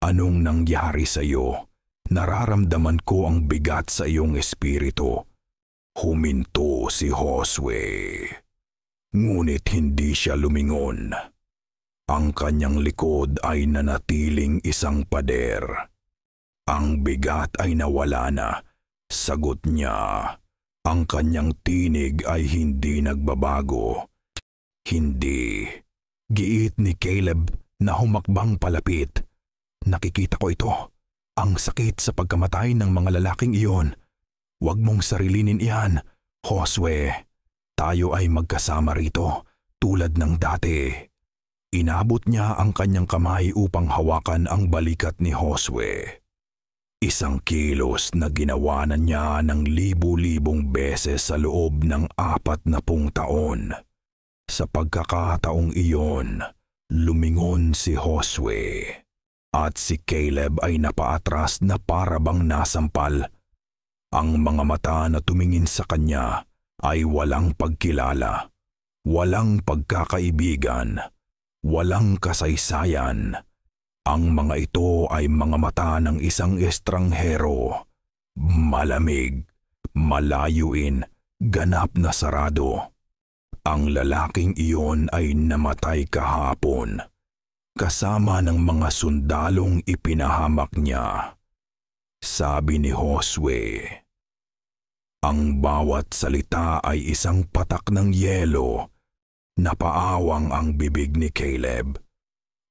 anong nangyari sa iyo? Nararamdaman ko ang bigat sa iyong espiritu. Huminto si Josue. Ngunit hindi siya lumingon. Ang kanyang likod ay nanatiling isang pader. Ang bigat ay nawala na. Sagot niya, ang kanyang tinig ay hindi nagbabago. Hindi. Giit ni Caleb na humakbang palapit. Nakikita ko ito. Ang sakit sa pagkamatay ng mga lalaking iyon. Huwag mong sarilinin iyan, Josue. Tayo ay magkasama rito, tulad ng dati. Inabot niya ang kanyang kamay upang hawakan ang balikat ni Josue. Isang kilos na ginawa na niya ng libu-libong beses sa loob ng 40 taon. Sa pagkakataong iyon, lumingon si Josue. At si Caleb ay napaatras na parabang nasampal. Ang mga mata na tumingin sa kanya ay walang pagkilala, walang pagkakaibigan, walang kasaysayan. Ang mga ito ay mga mata ng isang estranghero. Malamig, malayuin, ganap na sarado. Ang lalaking iyon ay namatay kahapon, kasama ng mga sundalong ipinahamak niya. Sabi ni Josue, ang bawat salita ay isang patak ng yelo. Napaawang ang bibig ni Caleb.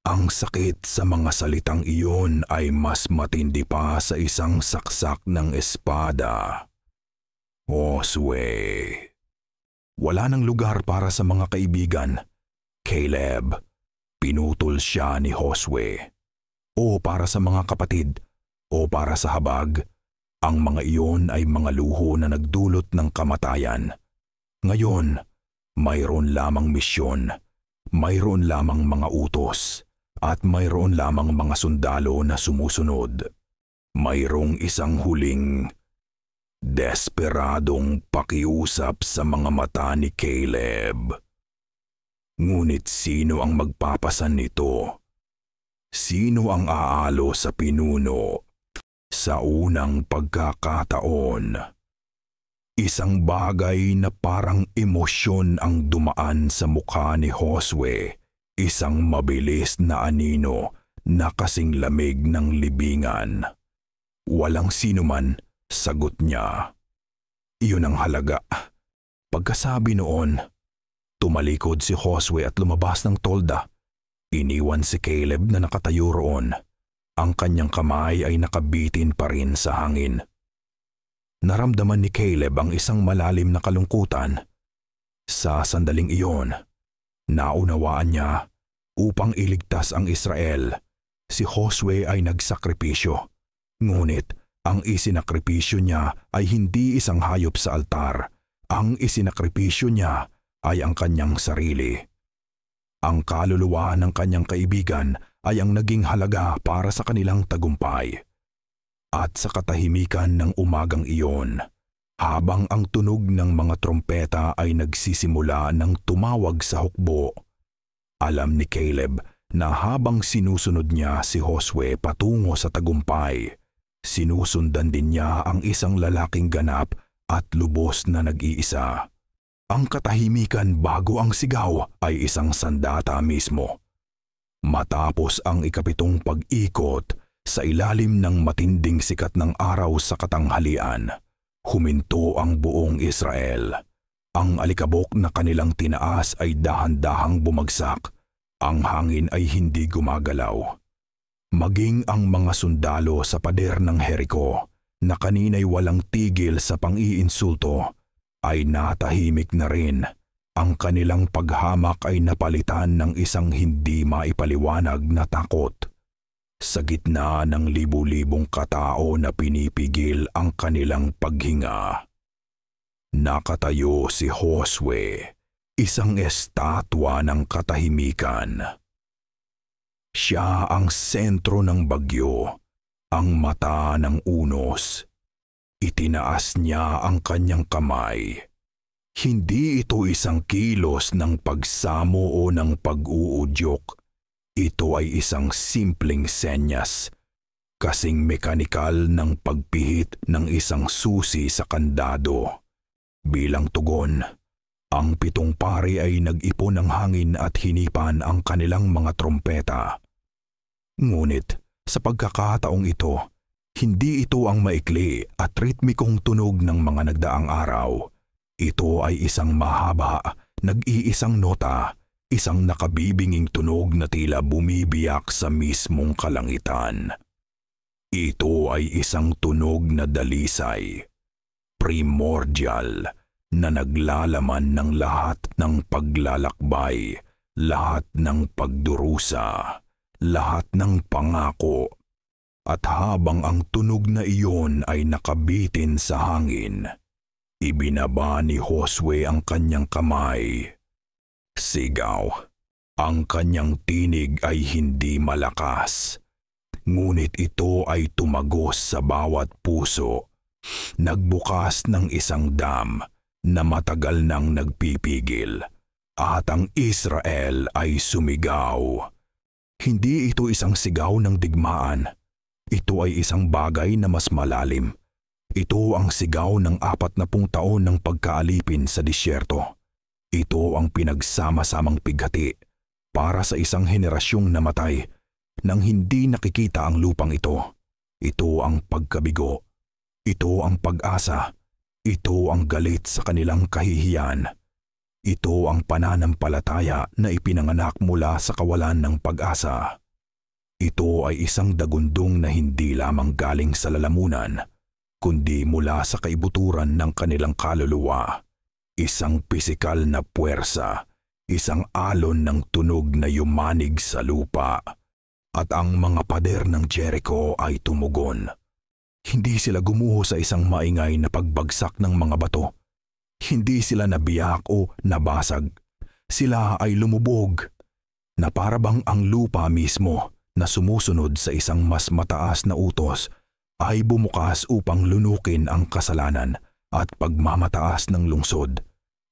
Ang sakit sa mga salitang iyon ay mas matindi pa sa isang saksak ng espada. Josue. Wala nang lugar para sa mga kaibigan. Caleb. Pinutol siya ni Josue. O para sa mga kapatid, o para sa habag, ang mga iyon ay mga luho na nagdulot ng kamatayan. Ngayon, mayroon lamang misyon, mayroon lamang mga utos, at mayroon lamang mga sundalo na sumusunod. Mayroong isang huling, desperadong pakiusap sa mga mata ni Caleb. Ngunit sino ang magpapasan nito? Sino ang aalo sa pinuno? Sa unang pagkakataon, isang bagay na parang emosyon ang dumaan sa mukha ni Josue. Isang mabilis na anino na kasing lamig ng libingan. Walang sinuman, sagot niya. Iyon ang halaga. Pagkasabi noon, tumalikod si Josue at lumabas ng tolda. Iniwan si Caleb na nakatayo roon. Ang kanyang kamay ay nakabitin pa rin sa hangin. Naramdaman ni Caleb ang isang malalim na kalungkutan. Sa sandaling iyon, naunawaan niya, upang iligtas ang Israel, si Josue ay nagsakripisyo. Ngunit ang isinakripisyo niya ay hindi isang hayop sa altar. Ang isinakripisyo niya ay ang kanyang sarili. Ang kaluluwa ng kanyang kaibigan ay ang naging halaga para sa kanilang tagumpay. At sa katahimikan ng umagang iyon, habang ang tunog ng mga trompeta ay nagsisimula ng tumawag sa hukbo, alam ni Caleb na habang sinusunod niya si Josue patungo sa tagumpay, sinusundan din niya ang isang lalaking ganap at lubos na nag-iisa. Ang katahimikan bago ang sigaw ay isang sandata mismo. Matapos ang ikapitong pag-ikot sa ilalim ng matinding sikat ng araw sa katanghalian, huminto ang buong Israel. Ang alikabok na kanilang tinaas ay dahan-dahang bumagsak. Ang hangin ay hindi gumagalaw. Maging ang mga sundalo sa pader ng Jericho na kanina'y walang tigil sa pang-iinsulto ay natahimik na rin. Ang kanilang paghamak ay napalitan ng isang hindi maipaliwanag na takot. Sa gitna ng libu-libong katao na pinipigil ang kanilang paghinga, nakatayo si Josue, isang estatwa ng katahimikan. Siya ang sentro ng bagyo, ang mata ng unos. Itinaas niya ang kanyang kamay. Hindi ito isang kilos ng pagsamo o ng pag-uudyok. Ito ay isang simpleng senyas, kasing mekanikal ng pagpihit ng isang susi sa kandado. Bilang tugon, ang 7 pari ay nag-ipon ng hangin at hinipan ang kanilang mga trompeta. Ngunit sa pagkakataong ito, hindi ito ang maikli at ritmikong tunog ng mga nagdaang araw. Ito ay isang mahaba, nag-iisang nota, isang nakabibinging tunog na tila bumibiyak sa mismong kalangitan. Ito ay isang tunog na dalisay, primordial, na naglalaman ng lahat ng paglalakbay, lahat ng pagdurusa, lahat ng pangako. At habang ang tunog na iyon ay nakabitin sa hangin, ibinaba ni Josue ang kanyang kamay. Sigaw. Ang kanyang tinig ay hindi malakas, ngunit ito ay tumagos sa bawat puso, nagbukas ng isang dam na matagal nang nagpipigil, at ang Israel ay sumigaw. Hindi ito isang sigaw ng digmaan. Ito ay isang bagay na mas malalim. Ito ang sigaw ng 40 taon ng pagkaalipin sa disyerto. Ito ang pinagsama-samang pighati para sa isang henerasyong namatay nang hindi nakikita ang lupang ito. Ito ang pagkabigo. Ito ang pag-asa. Ito ang galit sa kanilang kahihiyan. Ito ang pananampalataya na ipinanganak mula sa kawalan ng pag-asa. Ito ay isang dagundong na hindi lamang galing sa lalamunan, kundi mula sa kaibuturan ng kanilang kaluluwa. Isang pisikal na puwersa, isang alon ng tunog na yumanig sa lupa. At ang mga pader ng Jericho ay tumugon. Hindi sila gumuho sa isang maingay na pagbagsak ng mga bato. Hindi sila nabiyak o nabasag. Sila ay lumubog, na parabang ang lupa mismo na sumusunod sa isang mas mataas na utos ay bumukas upang lunukin ang kasalanan at pagmamataas ng lungsod.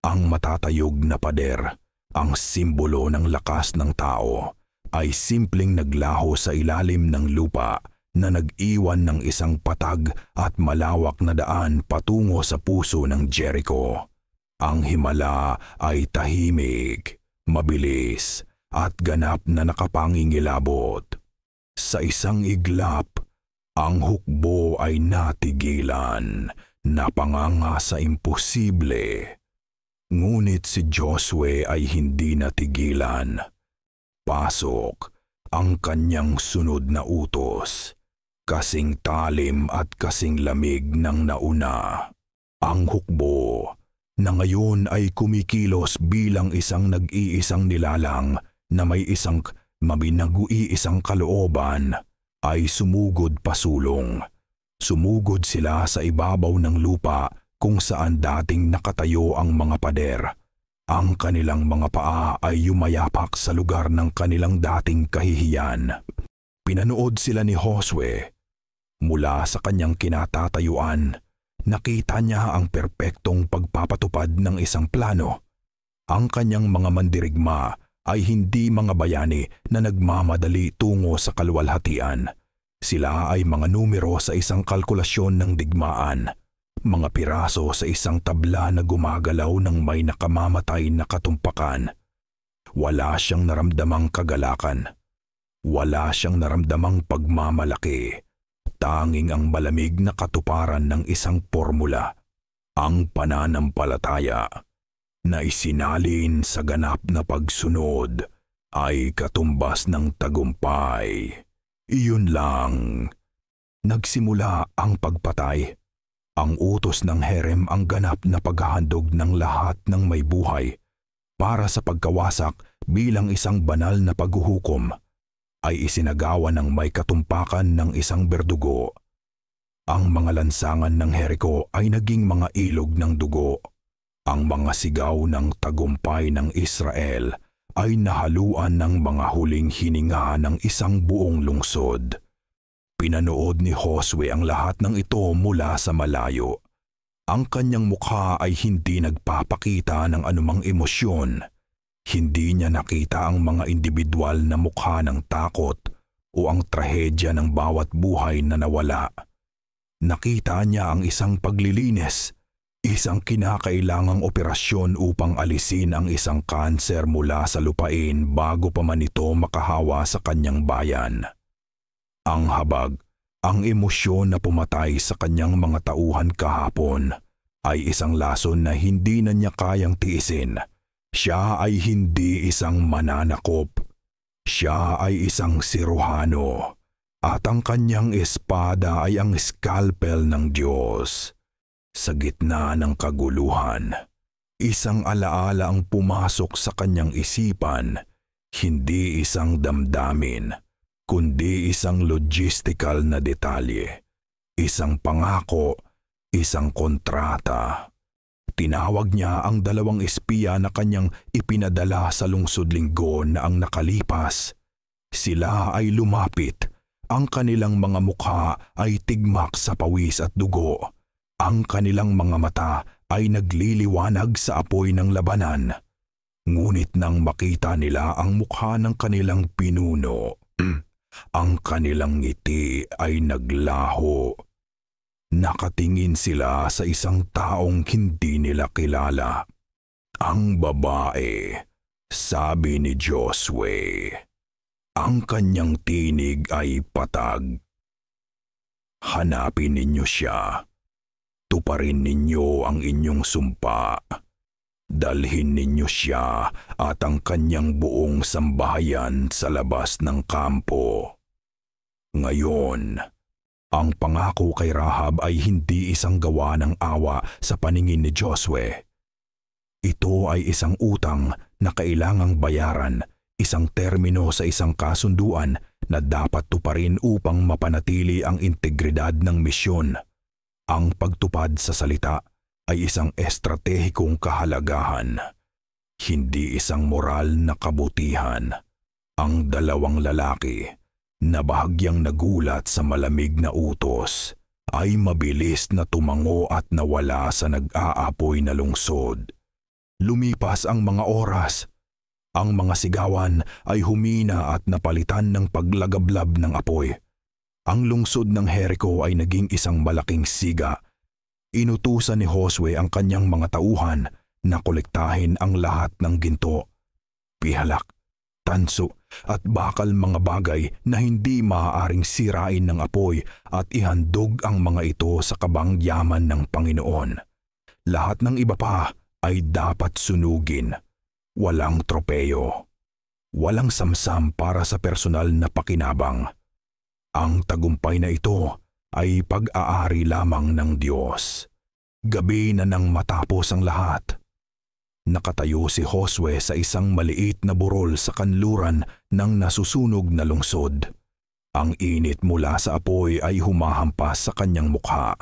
Ang matatayog na pader, ang simbolo ng lakas ng tao, ay simpleng naglaho sa ilalim ng lupa na nag-iwan ng isang patag at malawak na daan patungo sa puso ng Jericho. Ang himala ay tahimik, mabilis, at ganap na nakapangingilabot. Sa isang iglap, ang hukbo ay natigilan, napanganga sa imposible. Ngunit si Josue ay hindi natigilan. Pasok ang kanyang sunod na utos. Kasing talim at kasing lamig ng nauna. Ang hukbo na ngayon ay kumikilos bilang isang nag-iisang nilalang na may isang mabinag-iisang kalooban ay sumugod pasulong. Sumugod sila sa ibabaw ng lupa kung saan dating nakatayo ang mga pader. Ang kanilang mga paa ay yumayapak sa lugar ng kanilang dating kahihiyan. Pinanood sila ni Josue. Mula sa kanyang kinatatayuan, nakita niya ang perpektong pagpapatupad ng isang plano. Ang kanyang mga mandirigma ay hindi mga bayani na nagmamadali tungo sa kaluwalhatian. Sila ay mga numero sa isang kalkulasyon ng digmaan, mga piraso sa isang tabla na gumagalaw ng may nakamamatay na katumpakan. Wala siyang naramdamang kagalakan. Wala siyang naramdamang pagmamalaki. Tanging ang malamig na katuparan ng isang formula, ang pananampalataya, na isinalin sa ganap na pagsunod ay katumbas ng tagumpay. Iyon lang. Nagsimula ang pagpatay. Ang utos ng Herem ang ganap na paghahandog ng lahat ng may buhay para sa pagkawasak bilang isang banal na paghuhukom ay isinagawa ng may katumpakan ng isang berdugo. Ang mga lansangan ng Jericho ay naging mga ilog ng dugo. Ang mga sigaw ng tagumpay ng Israel ay nahaluan ng mga huling hininga ng isang buong lungsod. Pinanood ni Josue ang lahat ng ito mula sa malayo. Ang kanyang mukha ay hindi nagpapakita ng anumang emosyon. Hindi niya nakita ang mga individual na mukha ng takot o ang trahedya ng bawat buhay na nawala. Nakita niya ang isang paglilinis, isang kinakailangang operasyon upang alisin ang isang kanser mula sa lupain bago pa man ito makahawa sa kanyang bayan. Ang habag, ang emosyon na pumatay sa kanyang mga tauhan kahapon ay isang lason na hindi na niya kayang tiisin. Siya ay hindi isang mananakop. Siya ay isang siruhano. At ang kanyang espada ay ang skalpel ng Diyos. Sa gitna ng kaguluhan, isang alaala ang pumasok sa kanyang isipan, hindi isang damdamin, kundi isang logistical na detalye, isang pangako, isang kontrata. Tinawag niya ang 2 espiya na kanyang ipinadala sa lungsod linggo na ang nakalipas. Sila ay lumapit. Ang kanilang mga mukha ay tigmak sa pawis at dugo. Ang kanilang mga mata ay nagliliwanag sa apoy ng labanan. Ngunit nang makita nila ang mukha ng kanilang pinuno, ang kanilang ngiti ay naglaho. Nakatingin sila sa isang taong hindi nila kilala. Ang babae, sabi ni Josue. Ang kanyang tinig ay patag. Hanapin ninyo siya. Tuparin ninyo ang inyong sumpa. Dalhin ninyo siya at ang kanyang buong sambahayan sa labas ng kampo. Ngayon, ang pangako kay Rahab ay hindi isang gawa ng awa sa paningin ni Josue. Ito ay isang utang na kailangang bayaran, isang termino sa isang kasunduan na dapat tuparin upang mapanatili ang integridad ng misyon. Ang pagtupad sa salita ay isang estratehikong kahalagahan, hindi isang moral na kabutihan. Ang dalawang lalaki na bahagyang nagulat sa malamig na utos ay mabilis na tumango at nawala sa nag-aapoy na lungsod. Lumipas ang mga oras. Ang mga sigawan ay humina at napalitan ng paglagablab ng apoy. Ang lungsod ng Jericho ay naging isang malaking siga. Inutusan ni Josue ang kanyang mga tauhan na kolektahin ang lahat ng ginto, pihalak, tanso at bakal mga bagay na hindi maaaring sirain ng apoy at ihandog ang mga ito sa kabangyaman ng Panginoon. Lahat ng iba pa ay dapat sunugin. Walang tropeyo. Walang samsam para sa personal na pakinabang. Ang tagumpay na ito ay pag-aari lamang ng Diyos. Gabi na nang matapos ang lahat. Nakatayo si Josue sa isang maliit na burol sa kanluran ng nasusunog na lungsod. Ang init mula sa apoy ay humahampas sa kanyang mukha.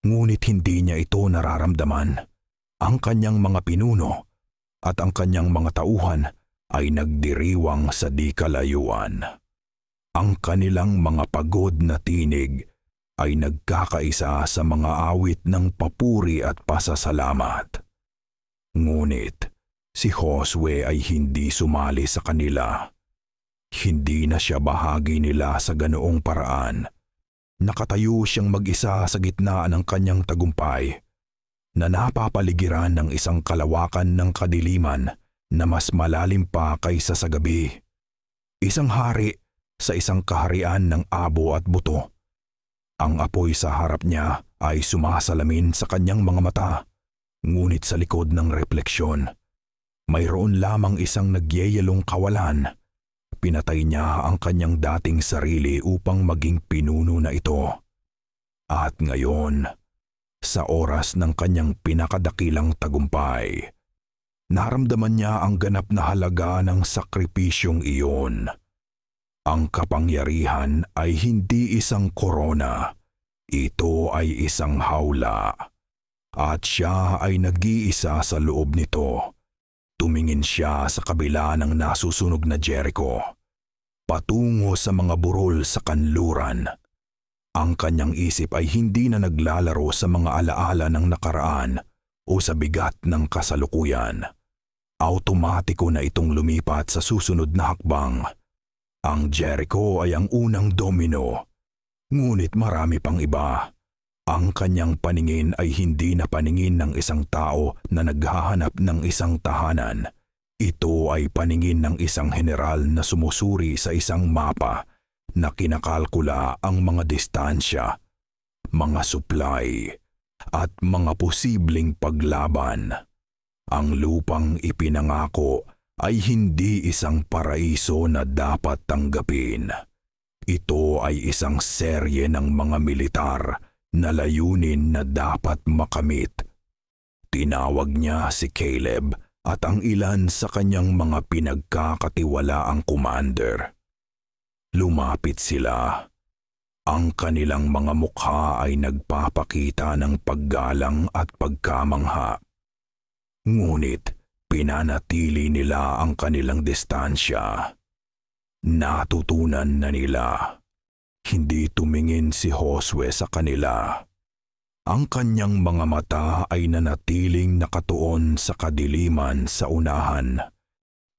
Ngunit hindi niya ito nararamdaman. Ang kanyang mga pinuno at ang kanyang mga tauhan ay nagdiriwang sa di kalayuan. Ang kanilang mga pagod na tinig ay nagkakaisa sa mga awit ng papuri at pasasalamat. Ngunit si Josue ay hindi sumali sa kanila. Hindi na siya bahagi nila sa ganoong paraan. Nakatayo siyang mag-isa sa gitna ng kanyang tagumpay, na napapaligiran ng isang kalawakan ng kadiliman na mas malalim pa kaysa sa gabi. Isang hari sa isang kaharian ng abo at buto. Ang apoy sa harap niya ay sumasalamin sa kanyang mga mata, ngunit sa likod ng refleksyon, mayroon lamang isang nagyeyelong kawalan. Pinatay niya ang kanyang dating sarili upang maging pinuno na ito. At ngayon, sa oras ng kanyang pinakadakilang tagumpay, naramdaman niya ang ganap na halaga ng sakripisyong iyon. Ang kapangyarihan ay hindi isang korona, ito ay isang hawla. At siya ay nag-iisa sa loob nito. Tumingin siya sa kabila ng nasusunog na Jericho, patungo sa mga burol sa kanluran. Ang kanyang isip ay hindi na naglalaro sa mga alaala ng nakaraan o sa bigat ng kasalukuyan. Automatiko na itong lumipat sa susunod na hakbang. Ang Jericho ay ang unang domino, ngunit marami pang iba. Ang kanyang paningin ay hindi na paningin ng isang tao na naghahanap ng isang tahanan. Ito ay paningin ng isang general na sumusuri sa isang mapa na kinakalkula ang mga distansya, mga supply, at mga posibleng paglaban. Ang lupang ipinangako ay hindi isang paraiso na dapat tanggapin. Ito ay isang serye ng mga militar na layunin na dapat makamit. Tinawag niya si Caleb at ang ilan sa kanyang mga pinagkakatiwalaang commander. Lumapit sila. Ang kanilang mga mukha ay nagpapakita ng paggalang at pagkamangha. Ngunit pinanatili nila ang kanilang distansya. Natutunan na nila. Hindi tumingin si Josue sa kanila. Ang kanyang mga mata ay nanatiling nakatuon sa kadiliman sa unahan.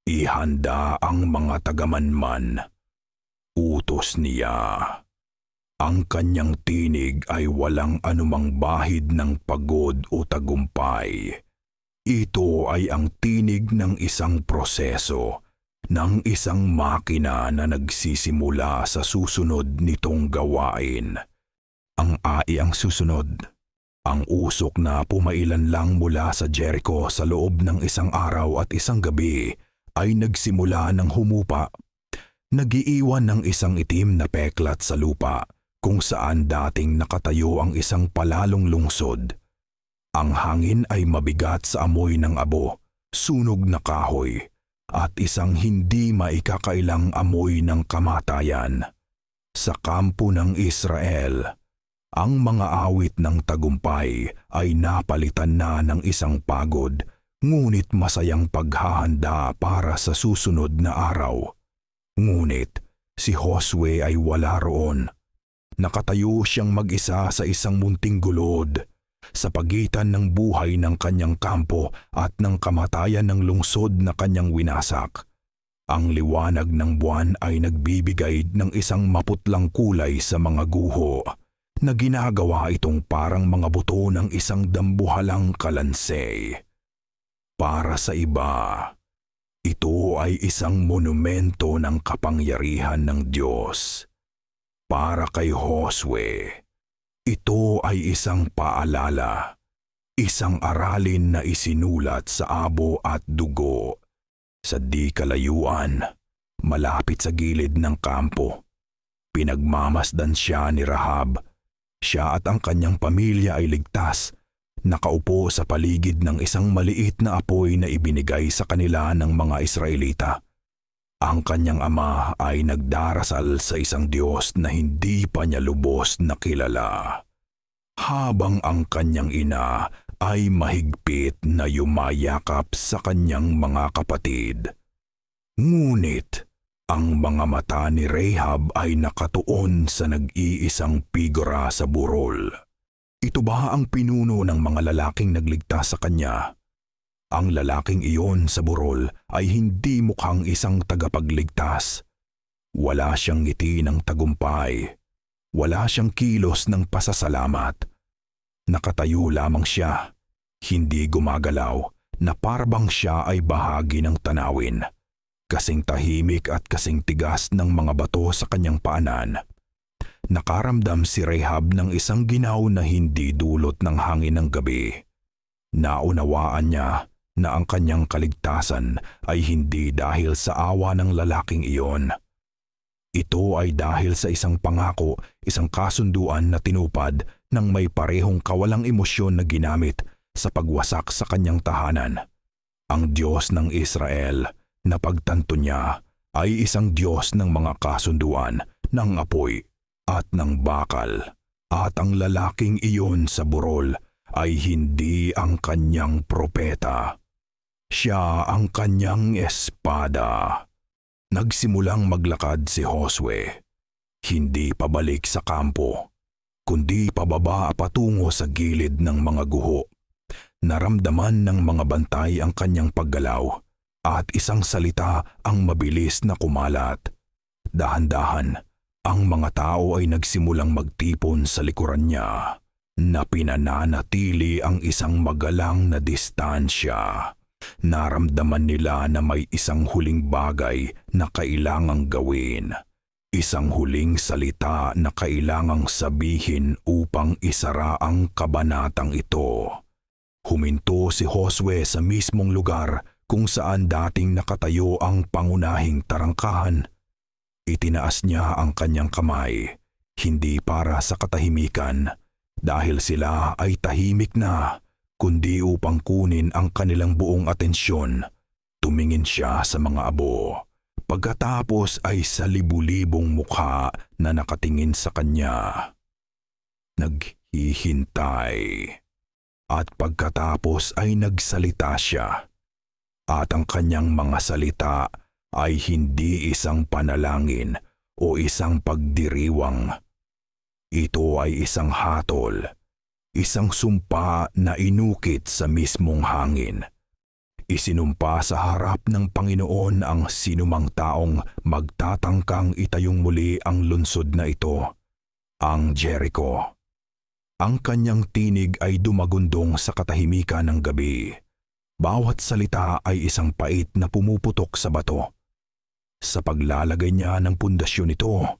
Ihanda ang mga tagamanman. Utos niya. Ang kanyang tinig ay walang anumang bahid ng pagod o tagumpay. Ito ay ang tinig ng isang proseso, ng isang makina na nagsisimula sa susunod nitong gawain. Ang AI ang susunod. Ang usok na pumailan lang mula sa Jericho sa loob ng isang araw at isang gabi ay nagsimula ng humupa. Nagiiwan ng isang itim na peklat sa lupa kung saan dating nakatayo ang isang palalong lungsod. Ang hangin ay mabigat sa amoy ng abo, sunog na kahoy, at isang hindi maikakailang amoy ng kamatayan. Sa kampo ng Israel, ang mga awit ng tagumpay ay napalitan na ng isang pagod, ngunit masayang paghahanda para sa susunod na araw. Ngunit si Josue ay wala roon. Nakatayo siyang mag-isa sa isang munting gulod, sa pagitan ng buhay ng kanyang kampo at ng kamatayan ng lungsod na kanyang winasak. Ang liwanag ng buwan ay nagbibigay ng isang maputlang kulay sa mga guho, na ginagawa itong parang mga buto ng isang dambuhalang kalansay. Para sa iba, ito ay isang monumento ng kapangyarihan ng Diyos. Para kay Josue, ito ay isang paalala, isang aralin na isinulat sa abo at dugo. Sa di kalayuan, malapit sa gilid ng kampo, pinagmamasdan siya ni Rahab. Siya at ang kanyang pamilya ay ligtas, nakaupo sa paligid ng isang maliit na apoy na ibinigay sa kanila ng mga Israelita. Ang kanyang ama ay nagdarasal sa isang Diyos na hindi pa niya lubos na kilala, habang ang kanyang ina ay mahigpit na yumayakap sa kanyang mga kapatid. Ngunit ang mga mata ni Rahab ay nakatuon sa nag-iisang figura sa burol. Ito ba ang pinuno ng mga lalaking nagligtas sa kanya? Ang lalaking iyon sa burol ay hindi mukhang isang tagapagligtas. Wala siyang ngiti ng tagumpay. Wala siyang kilos ng pasasalamat. Nakatayo lamang siya, hindi gumagalaw, na parabang siya ay bahagi ng tanawin. Kasing tahimik at kasing tigas ng mga bato sa kanyang paanan. Nakaramdam si Rahab ng isang ginaw na hindi dulot ng hangin ng gabi. Naunawaan niya na ang kanyang kaligtasan ay hindi dahil sa awa ng lalaking iyon. Ito ay dahil sa isang pangako, isang kasunduan na tinupad ng may parehong kawalang emosyon na ginamit sa pagwasak sa kanyang tahanan. Ang Diyos ng Israel, na pagtanto niya, ay isang Diyos ng mga kasunduan, ng apoy at ng bakal, at ang lalaking iyon sa burol ay hindi ang kanyang propeta. Siya ang kanyang espada. Nagsimulang maglakad si Josue, hindi pabalik sa kampo, kundi pababa patungo sa gilid ng mga guho. Naramdaman ng mga bantay ang kanyang paggalaw, at isang salita ang mabilis na kumalat. Dahan-dahan, ang mga tao ay nagsimulang magtipon sa likuran niya, na pinananatili ang isang magalang na distansya. Naramdaman nila na may isang huling bagay na kailangang gawin. Isang huling salita na kailangang sabihin upang isara ang kabanatang ito. Huminto si Josue sa mismong lugar kung saan dating nakatayo ang pangunahing tarangkahan. Itinaas niya ang kanyang kamay, hindi para sa katahimikan, dahil sila ay tahimik na, kundi upang kunin ang kanilang buong atensyon. Tumingin siya sa mga abo. Pagkatapos ay sa libu-libong mukha na nakatingin sa kanya. Naghihintay. At pagkatapos ay nagsalita siya. At ang kanyang mga salita ay hindi isang panalangin o isang pagdiriwang. Ito ay isang hatol, isang sumpa na inukit sa mismong hangin. Isinumpa sa harap ng Panginoon ang sinumang taong magtatangkang itayong muli ang lungsod na ito, ang Jericho. Ang kanyang tinig ay dumagundong sa katahimikan ng gabi. Bawat salita ay isang pait na pumuputok sa bato. Sa paglalagay niya ng pundasyon nito,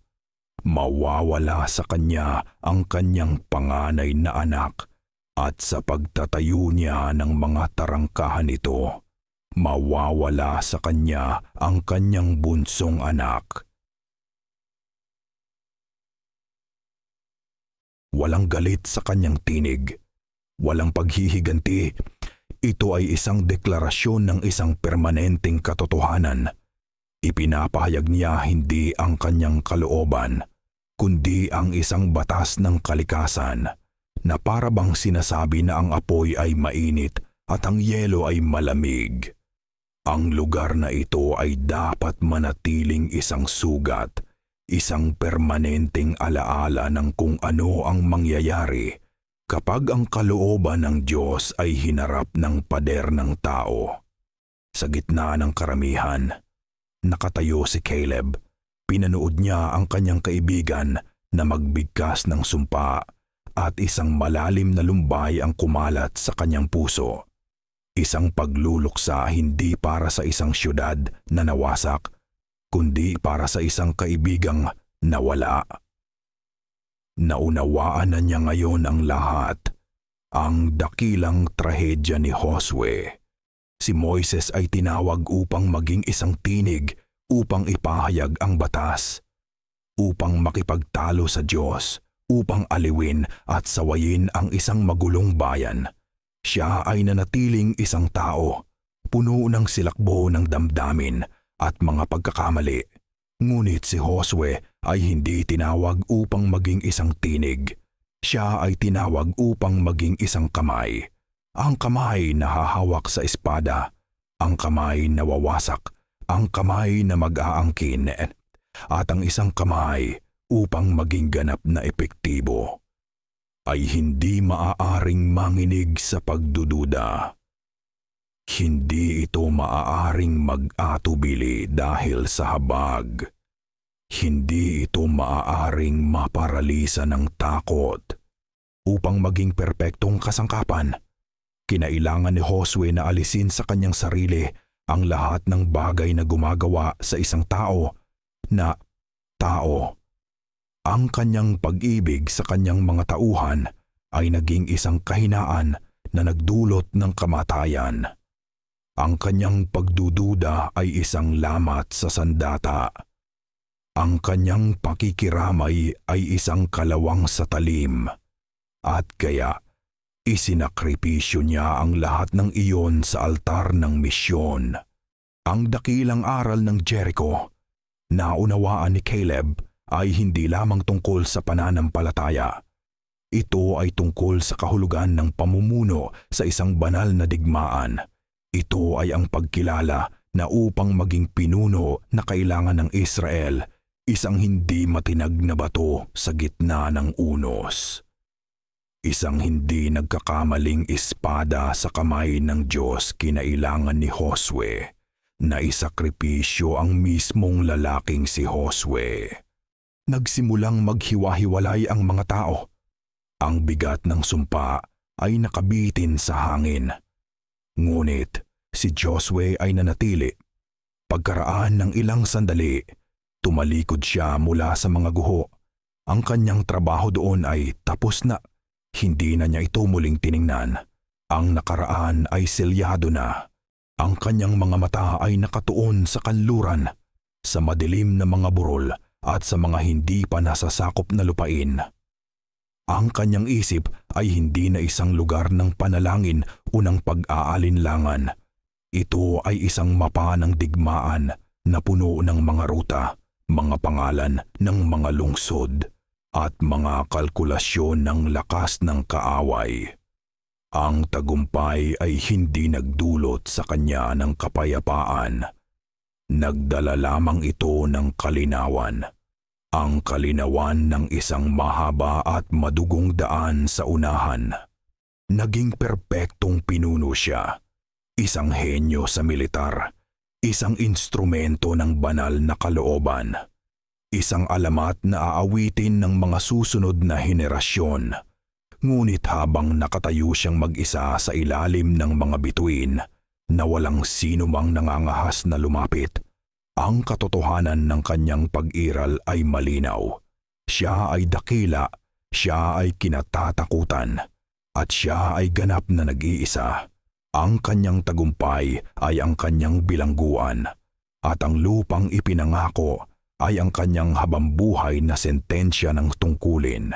mawawala sa kanya ang kanyang panganay na anak At sa pagtatayo niya ng mga tarangkahan nito, mawawala sa kanya ang kanyang bunsong anak. Walang galit sa kanyang tinig, walang paghihiganti. Ito ay isang deklarasyon ng isang permanenteng katotohanan. Ipinapahayag niya hindi ang kanyang kalooban, kundi ang isang batas ng kalikasan na para bang sinasabi na ang apoy ay mainit at ang yelo ay malamig. Ang lugar na ito ay dapat manatiling isang sugat, isang permanenteng alaala ng kung ano ang mangyayari kapag ang kalooban ng Diyos ay hinarap ng pader ng tao. Sa gitna ng karamihan, nakatayo si Caleb. Pinanood niya ang kanyang kaibigan na magbigkas ng sumpa at isang malalim na lumbay ang kumalat sa kanyang puso. Isang pagluluksa hindi para sa isang syudad na nawasak, kundi para sa isang kaibigang nawala. Naunawaan na niya ngayon ang lahat, ang dakilang trahedya ni Josue. Si Moises ay tinawag upang maging isang tinig, upang ipahayag ang batas, upang makipagtalo sa Diyos, upang aliwin at sawayin ang isang magulong bayan. Siya ay nanatiling isang tao, puno ng silakbo ng damdamin at mga pagkakamali. Ngunit si Josue ay hindi tinawag upang maging isang tinig. Siya ay tinawag upang maging isang kamay. Ang kamay na hahawak sa espada, ang kamay na wawasak, ang kamay na mag-aangkin, at ang isang kamay upang maging ganap na epektibo. Ay hindi maaaring manginig sa pagdududa. Hindi ito maaaring mag-atubili dahil sa habag. Hindi ito maaaring maparalisa ng takot. Upang maging perpektong kasangkapan, kinailangan ni Josue na alisin sa kanyang sarili ang lahat ng bagay na gumagawa sa isang tao na tao. Ang kanyang pag-ibig sa kanyang mga tauhan ay naging isang kahinaan na nagdulot ng kamatayan. Ang kanyang pagdududa ay isang lamat sa sandata. Ang kanyang pakikiramay ay isang kalawang sa talim. At kaya, isinakripisyo niya ang lahat ng iyon sa altar ng misyon. Ang dakilang aral ng Jericho, naunawaan ni Caleb, ay hindi lamang tungkol sa pananampalataya. Ito ay tungkol sa kahulugan ng pamumuno sa isang banal na digmaan. Ito ay ang pagkilala na upang maging pinuno na kailangan ng Israel, isang hindi matinag na bato sa gitna ng unos. Isang hindi nagkakamaling espada sa kamay ng Diyos kinailangan ni Josue, na isakripisyo ang mismong lalaking si Josue. Nagsimulang maghiwa-hiwalay ang mga tao. Ang bigat ng sumpa ay nakabitin sa hangin. Ngunit si Josue ay nanatili. Pagkaraan ng ilang sandali, tumalikod siya mula sa mga guho. Ang kanyang trabaho doon ay tapos na. Hindi na niya ito muling tiningnan. Ang nakaraan ay selyado na. Ang kanyang mga mata ay nakatuon sa kanluran, sa madilim na mga burol at sa mga hindi pa nasasakop na lupain. Ang kanyang isip ay hindi na isang lugar ng panalangin o ng pag-aalinlangan. Ito ay isang mapa ng digmaan na puno ng mga ruta, mga pangalan ng mga lungsod, at mga kalkulasyon ng lakas ng kaaway. Ang tagumpay ay hindi nagdulot sa kanya ng kapayapaan. Nagdala lamang ito ng kalinawan. Ang kalinawan ng isang mahaba at madugong daan sa unahan. Naging perpektong pinuno siya. Isang henyo sa militar. Isang instrumento ng banal na kalooban. Isang alamat na aawitin ng mga susunod na henerasyon. Ngunit habang nakatayo siyang mag-isa sa ilalim ng mga bituin na walang sino mang nangangahas na lumapit, ang katotohanan ng kanyang pag-iral ay malinaw. Siya ay dakila, siya ay kinatatakutan. at siya ay ganap na nag-iisa. Ang kanyang tagumpay ay ang kanyang bilangguan at ang lupang ipinangako ay ang kanyang habambuhay na sentensya ng tungkulin.